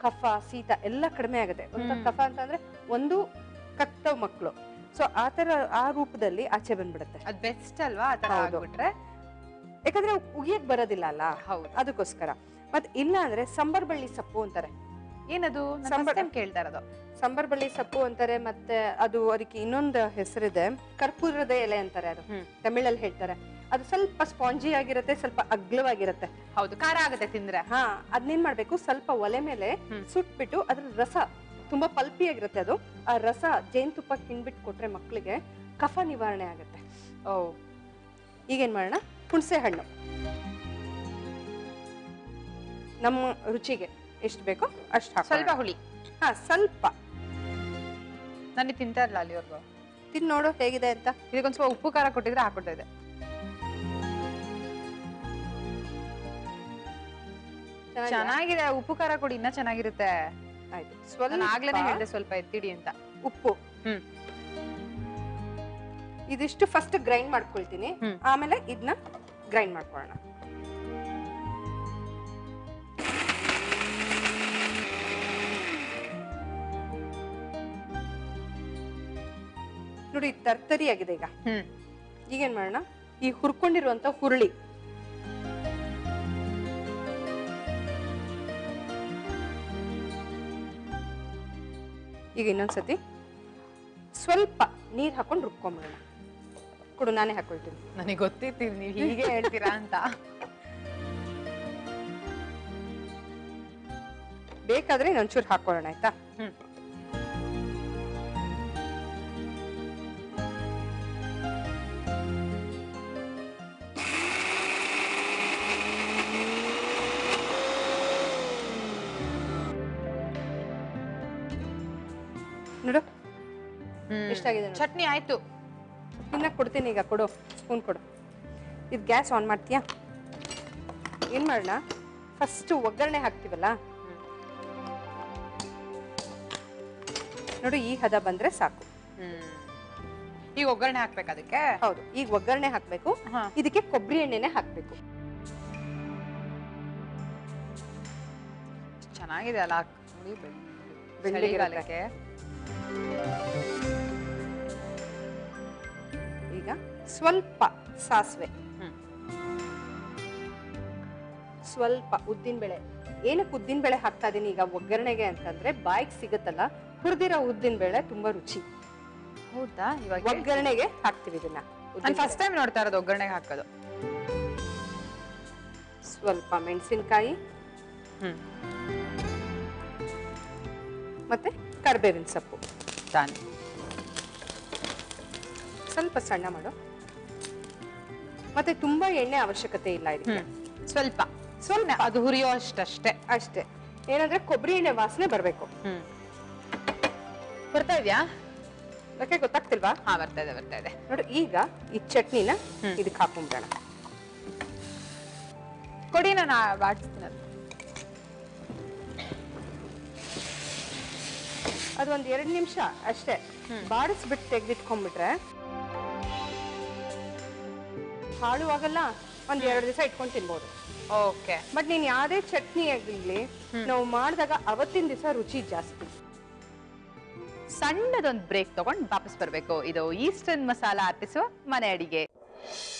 ಕಫ ಶೀತ ಎಲ್ಲ ಕಡಿಮೆ ಆಗುತ್ತೆ. ಕಫ ಅಂತಂದ್ರೆ ಒಂದು ಕತ್ತವ್ ಮಕ್ಕಳು, ಸೊ ಆತರ ಆ ರೂಪದಲ್ಲಿ ಆಚೆ ಬಂದ್ಬಿಡುತ್ತೆ. ಅದ್ ಬೆಸ್ಟ್ ಅಲ್ವಾ ಆತರ ಆಗ್ಬಿಟ್ರೆ? ಯಾಕಂದ್ರೆ ಉಗಿಯಕ್ ಬರೋದಿಲ್ಲ ಅಲ್ಲ, ಹೌದು, ಅದಕ್ಕೋಸ್ಕರ. ಮತ್ ಇಲ್ಲ ಅಂದ್ರೆ ಸಂಬರ್ ಬಳ್ಳಿ ಸೊಪ್ಪು ಅಂತಾರೆ. ಏನದು? ಕೇಳ್ತಾ ಇರೋದು ಸಂಬರ್ ಬಳ್ಳಿ ಸೊಪ್ಪು ಅಂತಾರೆ. ಮತ್ತೆ ಅದು ಅದಕ್ಕೆ ಇನ್ನೊಂದು ಹೆಸರಿದೆ, ಕರ್ಪೂರದ ಎಲೆ ಅಂತಾರೆ. ಅದು ತಮಿಳಲ್ಲಿ ಹೇಳ್ತಾರೆ. ಅದು ಸ್ವಲ್ಪ ಸ್ಪಾಂಜಿ ಆಗಿರುತ್ತೆ, ಸ್ವಲ್ಪ ಅಗ್ಲವಾಗಿರುತ್ತೆ. ಹೌದು, ಖಾರ ಆಗುತ್ತೆ ತಿಂದ್ರೆ. ಹಾ, ಅದನ್ನೇನ್ ಮಾಡ್ಬೇಕು, ಸ್ವಲ್ಪ ಒಲೆ ಮೇಲೆ ಸುಟ್ಬಿಟ್ಟು ಅದ್ರ ರಸ ತುಂಬಾ ಪಲ್ಪಿ ಆಗಿರುತ್ತೆ ಅದು, ಆ ರಸ ಜೇನುತುಪ್ಪ ಹಿಂಡ್ಬಿಟ್ಟು ಕೊಟ್ರೆ ಮಕ್ಕಳಿಗೆ ಕಫ ನಿವಾರಣೆ ಆಗುತ್ತೆ. ಓ, ಈಗೇನ್ ಮಾಡೋಣ, ಹುಣಸೆ ಹಣ್ಣು ನಮ್ಮ ರುಚಿಗೆ ಎಷ್ಟು ಬೇಕೋ ಅಷ್ಟು ಹಾಕಿ, ಸ್ವಲ್ಪ ಹುಳಿ. ಹಾ, ಸ್ವಲ್ಪ. ನನಗೆ ತಿಂತಾ ಇರಲ್ಲ ಅಲ್ಲಿವರೆಗೂ. ತಿನ್ ನೋಡು ಹೇಗಿದೆ ಅಂತ. ಇದಕ್ಕೊಂದ್ ಸ್ವಲ್ಪ ಉಪ್ಪು ಖಾರ ಕೊಟ್ಟಿದ್ರೆ ಹಾಕೊಡ್ತಾ ಇದೆ. ಚೆನ್ನಾಗಿದೆ, ಉಪ್ಪು ಖಾರ ಕೊಡಿ, ಇನ್ನ ಚೆನ್ನಾಗಿರುತ್ತೆ. ಆಯ್ತು, ನಾನು ಆಗ್ಲೇನೆ ಹೇಳಿದೆ ಸ್ವಲ್ಪ ಎತ್ತಿಡಿ ಅಂತ. ಉಪ್ಪು. ಇದಿಷ್ಟು ಫಸ್ಟ್ ಗ್ರೈಂಡ್ ಮಾಡ್ಕೊಳ್ತೀನಿ, ಆಮೇಲೆ ಇದನ್ನ ಗ್ರೈಂಡ್ ಮಾಡ್ಕೊಳ್ಳೋಣ. ನೋಡಿ, ತರ್ತರಿ ಆಗಿದೆ. ಈಗೇನ್ ಮಾಡೋಣ, ಈ ಹುರ್ಕೊಂಡಿರುವಂತ ಹುರುಳಿ ಈಗ ಇನ್ನೊಂದ್ಸತಿ ಸ್ವಲ್ಪ ನೀರ್ ಹಾಕೊಂಡು ರುಬ್ಕೊಂಡ್ಬಿಡೋಣ. ಕೊಡು, ನಾನೇ ಹಾಕೊಳ್ತೀನಿ. ನನಗೆ ಗೊತ್ತಿತ್ತು ನೀವು ಹೀಗೆ ಹೇಳ್ತೀರಾ ಅಂತ. ಬೇಕಾದ್ರೆ ಇನ್ನೊಂಚೂರು ಹಾಕೊಳ್ಳೋಣ, ಆಯ್ತಾ? ನೋಡು ಎಷ್ಟಾಗಿದೆ. ಚಟ್ನಿ ಆಯ್ತು, ಇನ್ನ ಕೊಡ್ತೀನಿ. ಈಗ ಕೊಡು, ಸ್ಪೂನ್ ಕೊಡು. ಇದು ಗ್ಯಾಸ್ ಆನ್ ಮಾಡ್ತೀಯಾ? ಏನ್ ಮಾಡೋಣ, ಫಸ್ಟ್ ಒಗ್ಗರಣೆ ಹಾಕ್ತಿವಲ್ಲ, ನೋಡು ಈ ಹದ ಬಂದ್ರೆ ಸಾಕು. ಈಗ ಒಗ್ಗರಣೆ ಹಾಕ್ಬೇಕು ಅದಕ್ಕೆ? ಹೌದು, ಈಗ ಒಗ್ಗರಣೆ ಹಾಕ್ಬೇಕು. ಇದಕ್ಕೆ ಕೊಬ್ಬರಿ ಎಣ್ಣೆನೆ ಹಾಕ್ಬೇಕು. ಚೆನ್ನಾಗಿದೆ ಅಲ್ಲ, ಬೆಳ್ಳಿಗಾಲಕ್ಕೆ. ಈಗ ಸ್ವಲ್ಪ ಸಾಸಿವೆ, ಸ್ವಲ್ಪ ಉದ್ದಿನ ಬೇಳೆ. ಏನಕ್ಕೆ ಉದ್ದಿನ ಬೇಳೆ ಹಾಕ್ತಾ ಇದೀನಿ ಈಗ ಒಗ್ಗರಣೆಗೆ ಅಂತಂದ್ರೆ, ಬಾಯಿಗೆ ಸಿಗುತ್ತಲ್ಲ ಹುರಿದಿರೋ ಉದ್ದಿನ ಬೇಳೆ ತುಂಬಾ ರುಚಿ. ಹೌದಾ? ಇವಾಗ ಒಗ್ಗರಣೆಗೆ ಹಾಕ್ತಿವಿ ಇದನ್ನ. ಫಸ್ಟ್ ಟೈಮ್ ನೋಡ್ತಾ ಇರೋದು ಒಗ್ಗರಣೆಗೆ ಹಾಕೋದು. ಸ್ವಲ್ಪ ಮೆಣಸಿನಕಾಯಿ ಮತ್ತೆ ಕರಿಬೇವಿನ ಸೊಪ್ಪು ತಾನೆ ಸ್ವಲ್ಪ ಸಣ್ಣ ಮಾಡು. ಮತ್ತೆ ತುಂಬಾ ಎಣ್ಣೆ ಅವಶ್ಯಕತೆ ಇಲ್ಲ ಇದಕ್ಕೆ, ಸ್ವಲ್ಪ ಸ್ವಲ್ಪ ಅದು ಹುರಿಯೋ ಅಷ್ಟೇ. ಅಷ್ಟೇ. ಏನಂದ್ರೆ ಕೊಬ್ಬರಿ ಎಣ್ಣೆ ವಾಸನೆ ಬರ್ಬೇಕು. ಬರ್ತಾ ಇದ್ಯಾ? ಯಾಕೆ ಗೊತ್ತಾಗ್ತಿಲ್ವಾ? ಹಾ, ಬರ್ತಾ ಇದೆ. ನೋಡು, ಈಗ ಈ ಚಟ್ನಿನ ಇದಕ್ಕೆ ಹಾಕೊಂಡ್ಬಿಡೋಣ. ಕೊಡಿ, ನಾನು ಬಾಡಿಸ್ತೀನಿ. ಅದು ಒಂದ್ 2 ನಿಮಿಷ ಅಷ್ಟೇ ಬಾಡಿಸ್ಬಿಟ್ಟು ತೆಗೆದಿಟ್ಕೊಂಡ್ಬಿಟ್ರೆ ಹಾಳು ಆಗಲ್ಲ. ಒಂದ್ 2 ದಿವಸ ಇಟ್ಕೊಂಡು ತಿನ್ಬೋದು. ಓಕೆ. ಬಟ್ ನೀನ್ ಯಾವ್ದೇ ಚಟ್ನಿ ಆಗಿರ್ಲಿ, ನಾವು ಮಾಡಿದಾಗ ಅವತ್ತಿನ ದಿವಸ ರುಚಿ ಜಾಸ್ತಿ. ಸಣ್ಣದೊಂದು ಬ್ರೇಕ್ ತಗೊಂಡು ವಾಪಸ್ ಬರಬೇಕು. ಇದು ಈಸ್ಟರ್ನ್ ಮಸಾಲಾ ಅರ್ಪಿಸುವ ಮನೆ ಅಡಿಗೆ.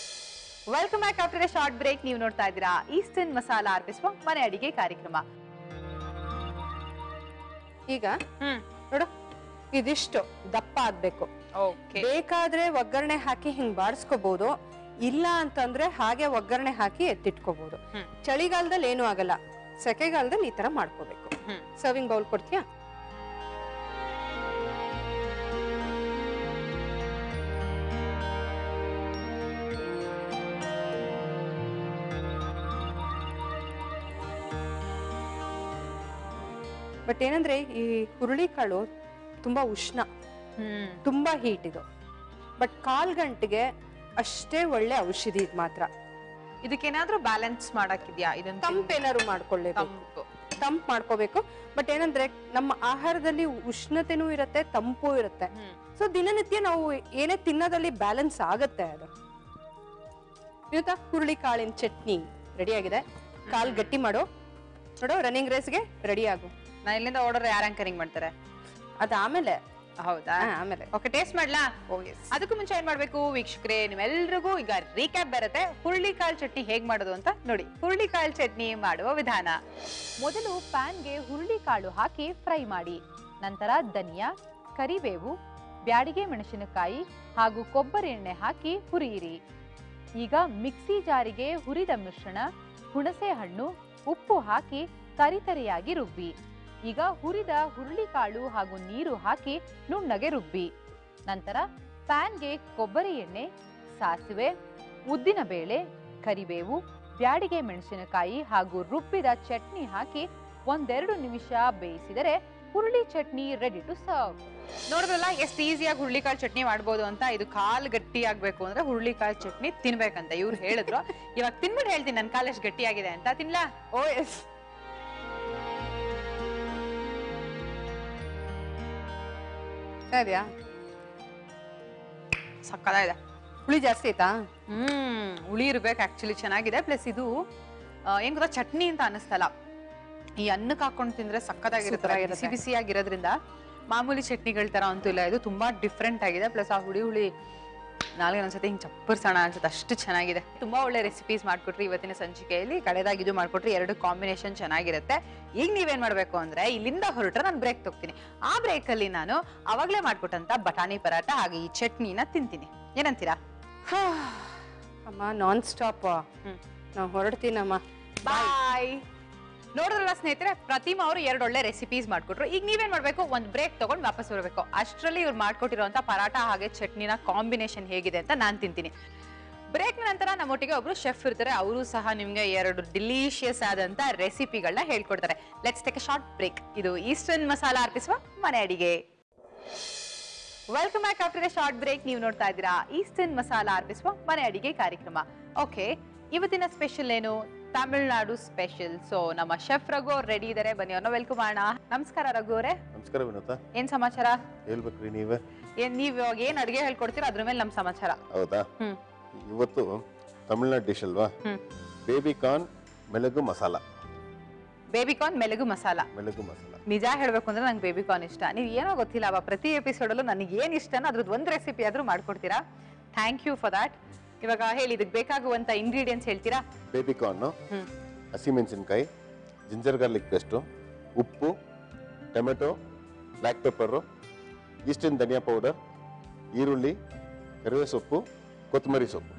Welcome back after a short break. ನೀವು ನೋಡ್ತಾ ಇದ್ದೀರಾ ಈಸ್ಟರ್ನ್ ಮಸಾಲಾ ಅರ್ಪಿಸುವ ಮನೆ ಅಡಿಗೆ ಕಾರ್ಯಕ್ರಮ. ಈಗ ನೋಡು, ಇದಿಷ್ಟು ದಪ್ಪ ಆಗ್ಬೇಕು. ಬೇಕಾದ್ರೆ ಒಗ್ಗರಣೆ ಹಾಕಿ ಹಿಂಗ್ ಬಾಡಿಸ್ಕೋಬಹುದು, ಇಲ್ಲ ಅಂತಂದ್ರೆ ಹಾಗೆ ಒಗ್ಗರಣೆ ಹಾಕಿ ಎತ್ತಿಟ್ಕೋಬಹುದು. ಚಳಿಗಾಲದಲ್ಲಿ ಏನು ಆಗಲ್ಲ, ಸೆಕೆಗಾಲದಲ್ಲಿ ಈ ತರ ಮಾಡ್ಕೋಬೇಕು. ಸರ್ವಿಂಗ್ ಬೌಲ್ ಕೊಡ್ತೀಯಾ? ಬಟ್ ಏನಂದ್ರೆ ಈ ಹುರುಳಿಕಾಳು ತುಂಬಾ ಉಷ್ಣ, ತುಂಬಾ ಹೀಟ್ ಇದು. ಬಟ್ ಕಾಲ್ಗಂಟಿಗೆ ಅಷ್ಟೇ ಒಳ್ಳೆ ಔಷಧಿ ಇದು ಮಾತ್ರ. ಇದಕ್ಕೇನಾದ್ರೂ ಬ್ಯಾಲೆನ್ಸ್ ಮಾಡಕ್ಕಿದ್ಯಾ? ಇದನ್ನ ತಂಪೇನಾದ್ರು ಮಾಡ್ಕೊಳ್ಳೇಬೇಕು, ತಂಪ್ ಮಾಡ್ಕೋಬೇಕು. ಬಟ್ ಏನಂದ್ರೆ ನಮ್ಮ ಆಹಾರದಲ್ಲಿ ಉಷ್ಣತೆನೂ ಇರುತ್ತೆ, ತಂಪು ಇರುತ್ತೆ. ಸೊ ದಿನನಿತ್ಯ ನಾವು ಏನೇ ತಿನ್ನೋದಲ್ಲಿ ಬ್ಯಾಲೆನ್ಸ್ ಆಗತ್ತೆ ಅದು. ಇವತ್ತ ಹುರುಳಿ ಕಾಳಿನ ಚಟ್ನಿ ರೆಡಿ ಆಗಿದೆ. ಕಾಲ್ ಗಟ್ಟಿ ಮಾಡು, ನೋಡು ರನ್ನಿಂಗ್ ರೇಸ್ಗೆ ರೆಡಿ ಆಗು. ನಾ ಇಲ್ಲಿಂದ ಓಡೋರು ಯಾರು ಆಂಕರಿಂಗ್ ಮಾಡ್ತಾರೆ? ಅದ ಆಮೇಲೆ. ಹೌದಾ? ಆಮೇಲೆ ಓಕೆ, ಟೇಸ್ಟ್ ಮಾಡ್ಲಾ? ಅದಕ್ಕೂ ಮುಂಚೆ ಏನ್ ಮಾಡ್ಬೇಕು ವೀಕ್ಷಕರೇ, ನಿಮ್ಮೆಲ್ರಿಗೂ ಈಗ ರೀಕ್ಯಾಪ್ ಬರುತ್ತೆ ಹುರುಳಿಕಾಳು ಚಟ್ನಿ ಹೇಗ್ ಮಾಡೋದು ಅಂತ. ನೋಡಿ, ಹುರುಳಿಕಾಳು ಚಟ್ನಿ ಮಾಡುವ ವಿಧಾನ. ಮೊದಲು ಪ್ಯಾನ್ಗೆ ಹುರುಳಿಕಾಳು ಹಾಕಿ ಫ್ರೈ ಮಾಡಿ. ನಂತರ ಧನಿಯಾ, ಕರಿಬೇವು, ಬ್ಯಾಡಿಗೆ ಮೆಣಸಿನಕಾಯಿ ಹಾಗೂ ಕೊಬ್ಬರಿ ಎಣ್ಣೆ ಹಾಕಿ ಹುರಿಯಿರಿ. ಈಗ ಮಿಕ್ಸಿ ಜಾರಿಗೆ ಹುರಿದ ಮಿಶ್ರಣ, ಹುಣಸೆ ಹಣ್ಣು, ಉಪ್ಪು ಹಾಕಿ ತರಿತರಿಯಾಗಿ ರುಬ್ಬಿ. ಈಗ ಹುರಿದ ಹುರುಳಿಕಾಳು ಹಾಗೂ ನೀರು ಹಾಕಿ ನುಣ್ಣಗೆ ರುಬ್ಬಿ. ನಂತರ ಪ್ಯಾನ್ಗೆ ಕೊಬ್ಬರಿ ಎಣ್ಣೆ, ಸಾಸಿವೆ, ಉದ್ದಿನ ಬೇಳೆ, ಕರಿಬೇವು, ಬ್ಯಾಡಿಗೆ ಮೆಣಸಿನಕಾಯಿ ಹಾಗೂ ರುಬ್ಬಿದ ಚಟ್ನಿ ಹಾಕಿ 1-2 ನಿಮಿಷ ಬೇಯಿಸಿದರೆ ಹುರುಳಿ ಚಟ್ನಿ ರೆಡಿ ಟು ಸರ್ವ್. ನೋಡಿದ್ರಲ್ಲ ಎಷ್ಟು ಈಸಿಯಾಗಿ ಹುರುಳಿಕಾಳು ಚಟ್ನಿ ಮಾಡ್ಬೋದು ಅಂತ. ಇದು ಕಾಲು ಗಟ್ಟಿ ಆಗ್ಬೇಕು ಅಂದ್ರೆ ಹುರುಳಿಕಾಳು ಚಟ್ನಿ ತಿನ್ಬೇಕಂತ ಇವ್ರು ಹೇಳಿದ್ರು. ಇವಾಗ ತಿನ್ಬಿಟ್ಟು ಹೇಳ್ತೀನಿ ನನ್ನ ಕಾಲು ಎಷ್ಟು ಗಟ್ಟಿ ಆಗಿದೆ ಅಂತ. ತಿನ್ಲಾ? ಓ ಎಸ್. ಸರಿಯಾ? ಸಕ್ಕತ್ತಾಗಿದೆ. ಹುಳಿ ಜಾಸ್ತಿ ಆಯ್ತಾ? ಹುಳಿ ಇರ್ಬೇಕು ಆಕ್ಚುಲಿ, ಚೆನ್ನಾಗಿದೆ. ಪ್ಲಸ್ ಇದು ಏನ್ ಗೊತ್ತಾ, ಚಟ್ನಿ ಅಂತ ಅನಿಸ್ತಲ್ಲ, ಈ ಅನ್ನಕ್ಕೆ ಹಾಕೊಂಡು ತಿಂದ್ರೆ ಸಕ್ಕತ್ತಾಗಿರುತ್ತೆ. ಬಿಸಿ ಬಿಸಿಯಾಗಿರೋದ್ರಿಂದ ಮಾಮೂಲಿ ಚಟ್ನಿಗಳ ತರ ಅಂತೂ ಇಲ್ಲ, ಇದು ತುಂಬಾ ಡಿಫ್ರೆಂಟ್ ಆಗಿದೆ. ಪ್ಲಸ್ ಆ ಹುಳಿ ನಾಲ್ಗೆ ಒಂದ್ಸತಿ ಹಿಂಗೆ ಚಪ್ಪರ್ಸೋಣ ಅನ್ಸುತ್ತೆ, ಅಷ್ಟು ಚೆನ್ನಾಗಿದೆ. ತುಂಬಾ ಒಳ್ಳೆ ರೆಸಿಪೀಸ್ ಮಾಡ್ಕೊಟ್ರಿ ಇವತ್ತಿನ ಸಂಚಿಕೆಯಲ್ಲಿ. ಕಡೆದಾಗಿ ಇದು ಮಾಡ್ಕೊಟ್ರಿ, 2 ಕಾಂಬಿನೇಷನ್ ಚೆನ್ನಾಗಿರುತ್ತೆ. ಈಗ ನೀವೇನ್ ಮಾಡ್ಬೇಕು ಅಂದ್ರೆ ಇಲ್ಲಿಂದ ಹೊರಟ್ರೆ ನಾನು ಬ್ರೇಕ್ ತಗೋತೀನಿ. ಆ ಬ್ರೇಕ್ ಅಲ್ಲಿ ನಾನು ಅವಾಗ್ಲೇ ಮಾಡ್ಕೊಟ್ಟಂತ ಬಟಾಣಿ ಪರಾಟ ಹಾಗೆ ಈ ಚಟ್ನಿನ ತಿಂತೀನಿ. ಏನಂತೀರಾ? ಅಮ್ಮ ನಾನ್ ಸ್ಟಾಪ್ ನಾವು ಹೊರಡ್ತೀನಮ್ಮ. ಬಾಯ್. ನೋಡಿದ್ರಲ್ಲ ಸ್ನೇಹಿತರೆ, ಪ್ರತಿಮಾ ಅವರು 2 ಒಳ್ಳೆ ರೆಸಿಪೀಸ್ ಮಾಡ್ಕೊಟ್ರು. ಈಗ ನೀವೇನ್ ಮಾಡ್ಬೇಕು, ಒಂದ್ ಬ್ರೇಕ್ ತಗೊಂಡು ವಾಪಸ್ ಬರಬೇಕು. ಅಷ್ಟರಲ್ಲಿ ಇವ್ರು ಮಾಡ್ಕೊಟ್ಟಿರುವಂತ ಪರಾಟ ಹಾಗೆ ಚಟ್ನಿನ ಕಾಂಬಿನೇಷನ್ ಹೇಗಿದೆ ಅಂತ ನಾನ್ ತಿಂತೀನಿ. ಬ್ರೇಕ್ ನಂತರ ನಮ್ಮೊಟ್ಟಿಗೆ ಒಬ್ರು ಶೆಫ್ ಇರ್ತಾರೆ, ಅವರು ಸಹ ನಿಮ್ಗೆ 2 ಡಿಲಿಷಿಯಸ್ ಆದಂತ ರೆಸಿಪಿಗಳನ್ನ ಹೇಳ್ಕೊಡ್ತಾರೆ. Let's take a short break. ಇದು ಈಸ್ಟರ್ನ್ ಮಸಾಲಾ ಅರ್ಪಿಸುವ ಮನೆ ಅಡಿಗೆ. Welcome back after a short break. ನೀವು ನೋಡ್ತಾ ಇದ್ದೀರಾ ಈಸ್ಟರ್ನ್ ಮಸಾಲಾ ಅರ್ಪಿಸುವ ಮನೆ ಅಡಿಗೆ ಕಾರ್ಯಕ್ರಮ. ಓಕೆ, ಇವತ್ತಿನ ಸ್ಪೆಷಲ್ ಏನು? ತಮಿಳ್ನಾಡು ಸ್ಪೆಷಲ್. ಸೊ ನಮ್ಮ ಶೆಫ್ ರಘು ಅವ್ರು ರೆಡಿ ಇದಾರೆ, ಬನ್ನಿ ಅವ್ರನ್ನ ವೆಲ್ಕಮ್ ಮಾಡೋಣ. ನಮಸ್ಕಾರ ರಘು ಅವರೇ. ನಮಸ್ಕಾರ ವಿನೋತ. ಏನ್ ಸಮಾಚಾರ? ಹೇಳ್ಬೇಕ್ರಿ ನೀವೇ. ನೀವ್ ಏನ್ ಅಡಿಗೆ ಹೇಳ್ಕೊಡ್ತೀರಾ ಅದ್ರ ಮೇಲೆ ನಮ್ ಸಮಾಚಾರ. ಹೌದಾ? ಇವತ್ತು ತಮಿಳ್ನಾಡು ಡಿಶ್ ಅಲ್ವಾ? ಬೇಬಿ ಕಾರ್ನ್ ಮೆಲಗು ಮಸಾಲ. ಬೇಬಿ ಕಾರ್ನ್ ಮೆಲಗು ಮಸಾಲ. ಮೆಲಗು ಮಸಾಲ. ನಿಜ ಹೇಳ್ಬೇಕು ಅಂದ್ರೆ ನಂಗೆ ಬೇಬಿ ಕಾರ್ನ್ ಇಷ್ಟ. ನೀವ್ ಏನೋ ಗೊತ್ತಿಲ್ಲ, ಪ್ರತಿ ಎಪಿಸೋಡ್ ಅಲ್ಲೂ ನನಗೆ ಏನ್ ಇಷ್ಟನೋ ಅದ್ರದ್ದು ಒಂದು ರೆಸಿಪಿ ಆದ್ರೂ ಮಾಡ್ಕೊಡ್ತೀರಾ. Thank you for that. ಇವಾಗ ಹೇಳಿ, ಇದಕ್ಕೆ ಬೇಕಾಗುವಂತ ಇಂಗ್ರೀಡಿಯೆಂಟ್ಸ್ ಹೇಳ್ತೀರಾ? ಬೇಬಿ ಕಾರ್ನ್, ಹಸಿಮೆಣಸಿನಕಾಯಿ, ಜಿಂಜರ್ ಗಾರ್ಲಿಕ್ ಪೇಸ್ಟು, ಉಪ್ಪು, ಟೊಮೆಟೊ, ಬ್ಲ್ಯಾಕ್ ಪೆಪ್ಪರು, ಈಸ್ಟರ್ನ್ ಧನಿಯಾ ಪೌಡರ್, ಈರುಳ್ಳಿ, ಕರಿಬೇವು ಸೊಪ್ಪು, ಕೊತ್ತಂಬರಿ ಸೊಪ್ಪು.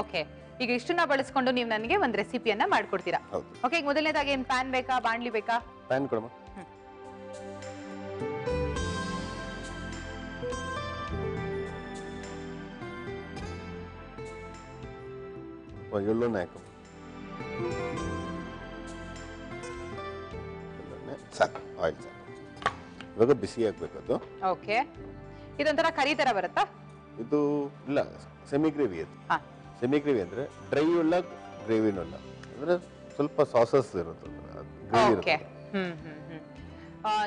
ಓಕೆ, ಈಗ ಇಷ್ಟನ್ನ ಬಳಸ್ಕೊಂಡು ನೀವು ನನಗೆ ಒಂದು ರೆಸಿಪಿಯನ್ನ ಮಾಡ್ಕೊಡ್ತೀರಾ? ಹೌದು. ಓಕೆ, ಈಗ ಮೊದಲನೇದಾಗಿ ಏನ್ ಪ್ಯಾನ್ ಬೇಕಾ, ಬಾಣ್ಲಿ ಬೇಕಾ? ಪ್ಯಾನ್ ಕೊಡಮ್ಮ. ಎಳ್ಳೆಣ್ಣೆ ಹಾಕು. ಸಾಕು, ಆಯಿಲ್ ಸಾಕು. ಇವಾಗ ಬಿಸಿ ಹಾಕ್ಬೇಕು ಅದು. ಓಕೆ, ಇದೊಂಥರ ಕರಿ ತರ ಬರುತ್ತಾ? ಇದು ಇಲ್ಲ, ಸೆಮಿ ಗ್ರೇವಿ ಅದು. ಸೆಮಿ ಗ್ರೇವಿ ಅಂದ್ರೆ ಡ್ರೈ ಉಳ್ಳ, ಗ್ರೇವಿನೂ ಇಲ್ಲ, ಅಂದ್ರೆ ಸ್ವಲ್ಪ ಸಾಸಸ್ ಇರುತ್ತೆ. ಓಕೆ.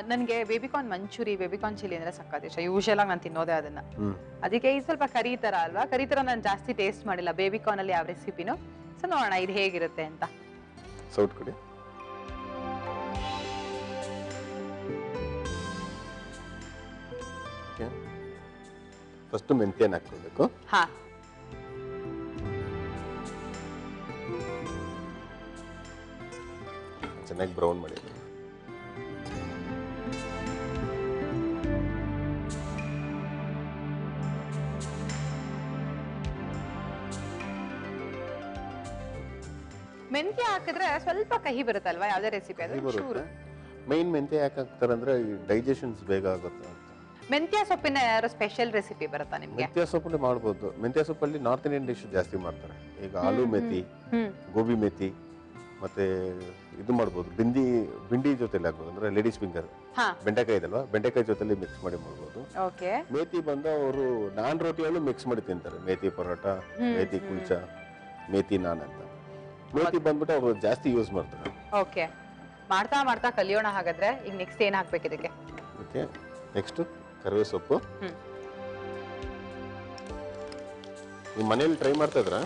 ನನಗೆ ಬೇಬಿಕಾರ್ನ್ ಮಂಚೂರಿ, ಬೇಬಿಕಾರ್ನ್ ಚಿಲ್ಲಿ ಅಂದ್ರೆ ಸಕ್ಕತ್ ಇಷ್ಟ. ಯೂಶಲ್ ಆಗಿ ನಾನು ತಿನ್ನೋದೇ ಅದನ್ನ. ಅದಕ್ಕೆ ಇದು ಸ್ವಲ್ಪ ಕರಿ ತರ ಅಲ್ವಾ? ಕರಿ ತರ ನಾನು ಜಾಸ್ತಿ ಟೇಸ್ಟ್ ಮಾಡಿಲ್ಲ ಬೇಬಿಕಾರ್ನ್ ಅಲ್ಲಿ ಯಾವ ರೆಸಿಪಿನೂ. ಸೊ ನೋಡೋಣ ಇದು ಹೇಗಿರುತ್ತೆ ಅಂತ. ಸೌಟ್ ಕೊಡಿ. ಫಸ್ಟ್ ಮೆಂತ್ಯನ ಹಾಕ್ಕೊಳ್ಬೇಕು. ಹಾ, ಚೆನ್ನಾಗಿ ಬ್ರೌನ್ ಮಾಡಿ. ಮೆಂತ್ಯ ಹಾಕಿದ್ರೆ ಸ್ವಲ್ಪ ಕಹಿ ಬರುತ್ತಲ್ವಾ ಯಾವುದೇ ರೆಸಿಪಿ? ಅದು ಮೈನ್ ಮೆಂತ್ಯ ಯಾಕೆ ಹಾಕ್ತಾರಂದ್ರೆ ಡೈಜೆಷನ್ಸ್ ಬೇಗ ಆಗುತ್ತೆ ಅಂತ. ಮೆಂತ್ಯ ಸೊಪ್ಪಿನ ಯಾರು ಸ್ಪೆಷಲ್ ರೆಸಿಪಿ ಬರುತ್ತಾ ನಿಮ್ಗೆ? ಮೆಂತ್ಯ ಸೊಪ್ಪಲ್ಲಿ ಮಾಡ್ಬೋದು. ಮೆಂತ್ಯ ಸೊಪ್ಪಲ್ಲಿ ನಾರ್ತ್ ಇಂಡಿಯನ್ ಡಿಶ್ ಜಾಸ್ತಿ ಮಾಡ್ತಾರೆ. ಈಗ ಆಲೂ ಮೆಥಿ, ಗೋಬಿ ಮೆಥಿ, ಮತ್ತೆ ಇದು ಮಾಡ್ಬೋದು, ಬಿಂಡಿ ಜೊತೆಲಿ ಹಾಕ್ಬೋದು, ಅಂದ್ರೆ ಲೇಡೀಸ್ ಫಿಂಗರ್. ಬೆಂಡೆಕಾಯಿ ಇದಲ್ವಾ, ಬೆಂಡೆಕಾಯಿ ಜೊತೆಲಿ ಮಿಕ್ಸ್ ಮಾಡಿ ಮಾಡ್ಬೋದು. ಮೇಥಿ ಬಂದು ಅವರು ನಾನ್ ರೋಟಿಯಲ್ಲೂ ಮಿಕ್ಸ್ ಮಾಡಿ ತಿಂತಾರೆ. ಮೇಥಿ ಪರೋಟ, ಮೇಥಿ ಕುಲ್ಚಾ, ಮೇಥಿ ನಾನ್ ಅಂತ. ಮೇಥಿ ಬಂದ್ಬಿಟ್ಟು ಅವರು ಜಾಸ್ತಿ ಯೂಸ್ ಮಾಡ್ತಾರೆ. ಓಕೆ, ಮಾಡ್ತಾ ಮಾಡ್ತಾ ಕಲಿಯೋಣ ಹಾಗಾದ್ರೆ. ಈಗ ನೆಕ್ಸ್ಟ್ ಏನ್ ಹಾಕ್ಬೇಕು ಇದಕ್ಕೆ? ಓಕೆ, ನೆಕ್ಸ್ಟ್ ಕರಿಬೇವು ಸೊಪ್ಪು. ನೀವು ಮನೇಲಿ ಟ್ರೈ ಮಾಡ್ತಾ ಇದ್ರಾ?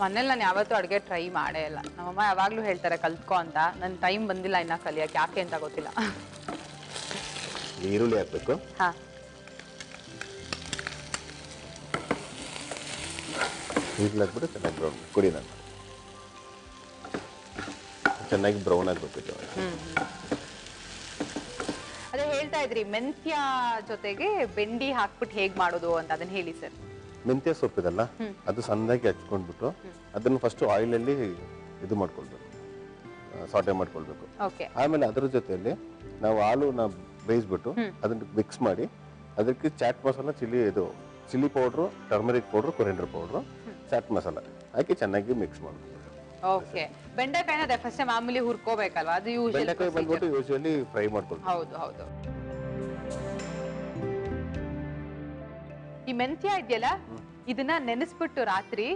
ಮನೇಲಿ ನಾನು ಯಾವತ್ತೂ ಅಡುಗೆ ಟ್ರೈ ಮಾಡೇ ಇಲ್ಲ. ನಮ್ಮಮ್ಮ ಯಾವಾಗಲೂ ಹೇಳ್ತಾರೆ ಕಲ್ತ್ಕೊ ಅಂತ. ನನ್ನ ಟೈಮ್ ಬಂದಿಲ್ಲ ಇನ್ನ ಕಲಿಯಕ್ಕೆ, ಯಾಕೆ ಅಂತ ಗೊತ್ತಿಲ್ಲ. ಈರುಳ್ಳಿ ಹಾಕ್ಬೇಕು. ಈರುಳ್ಳಿ ಹಾಕ್ಬಿಟ್ಟು ಚೆನ್ನಾಗಿ ಬ್ರೌನ್ ಕುಡಿ. ನಾನು ಚೆನ್ನಾಗಿ ಬ್ರೌನ್ ಆಗಬೇಕು. ಅದೇ ಹೇಳ್ತಾ ಇದ್ರಿ ಮೆಂತ್ಯ ಜೊತೆಗೆ ಬೆಂಡಿ ಹಾಕ್ಬಿಟ್ಟು ಹೇಗ್ ಮಾಡೋದು ಅಂತ, ಅದನ್ನ ಹೇಳಿ ಸರ್. ಮೆಂತ್ಯ ಸೊಪ್ಪಿದಲ್ಲ, ಅದು ಸಣ್ಣದಾಗಿ ಹಚ್ಕೊಂಡ್ಬಿಟ್ಟು ಅದನ್ನು ಫಸ್ಟ್ ಆಯಿಲಲ್ಲಿ ಇದು ಮಾಡ್ಕೊಳ್ಬೇಕು, ಸಾಟೆ ಮಾಡ್ಕೊಳ್ಬೇಕು. ಆಮೇಲೆ ಅದ್ರ ಜೊತೆಯಲ್ಲಿ ನಾವು ಹಾಲುನ ಬೇಯಿಸ್ಬಿಟ್ಟು ಅದನ್ನ ಮಿಕ್ಸ್ ಮಾಡಿ ಅದಕ್ಕೆ chaat masala, chilli powder, turmeric powder, coriander powder, chaat masala ಹಾಕಿ ಚೆನ್ನಾಗಿ ಮಿಕ್ಸ್ ಮಾಡ್ಬೇಕು. ಓಕೆ, ಬೆಂಡೆಕಾಯಿನ ಫಸ್ಟ್ ಮಾಮೂಲಿ ಹುರ್ಕೋಬೇಕಲ್ವಾ? ಅದು ಬೆಂಡೆಕಾಯಿ ಬಂದ್ಬಿಟ್ಟು ಯೂಶುವಲಿ ಫ್ರೈ ಮಾಡ್ಕೊಳ್ಬೇಕು. ಹೌದು ಹೌದು. ಈ ಮೆಂತ್ಯ ಇದೆಯಲ್ಲ, ಇದನ್ನ ನೆನೆಸ್ಬಿಟ್ಟು ರಾತ್ರಿ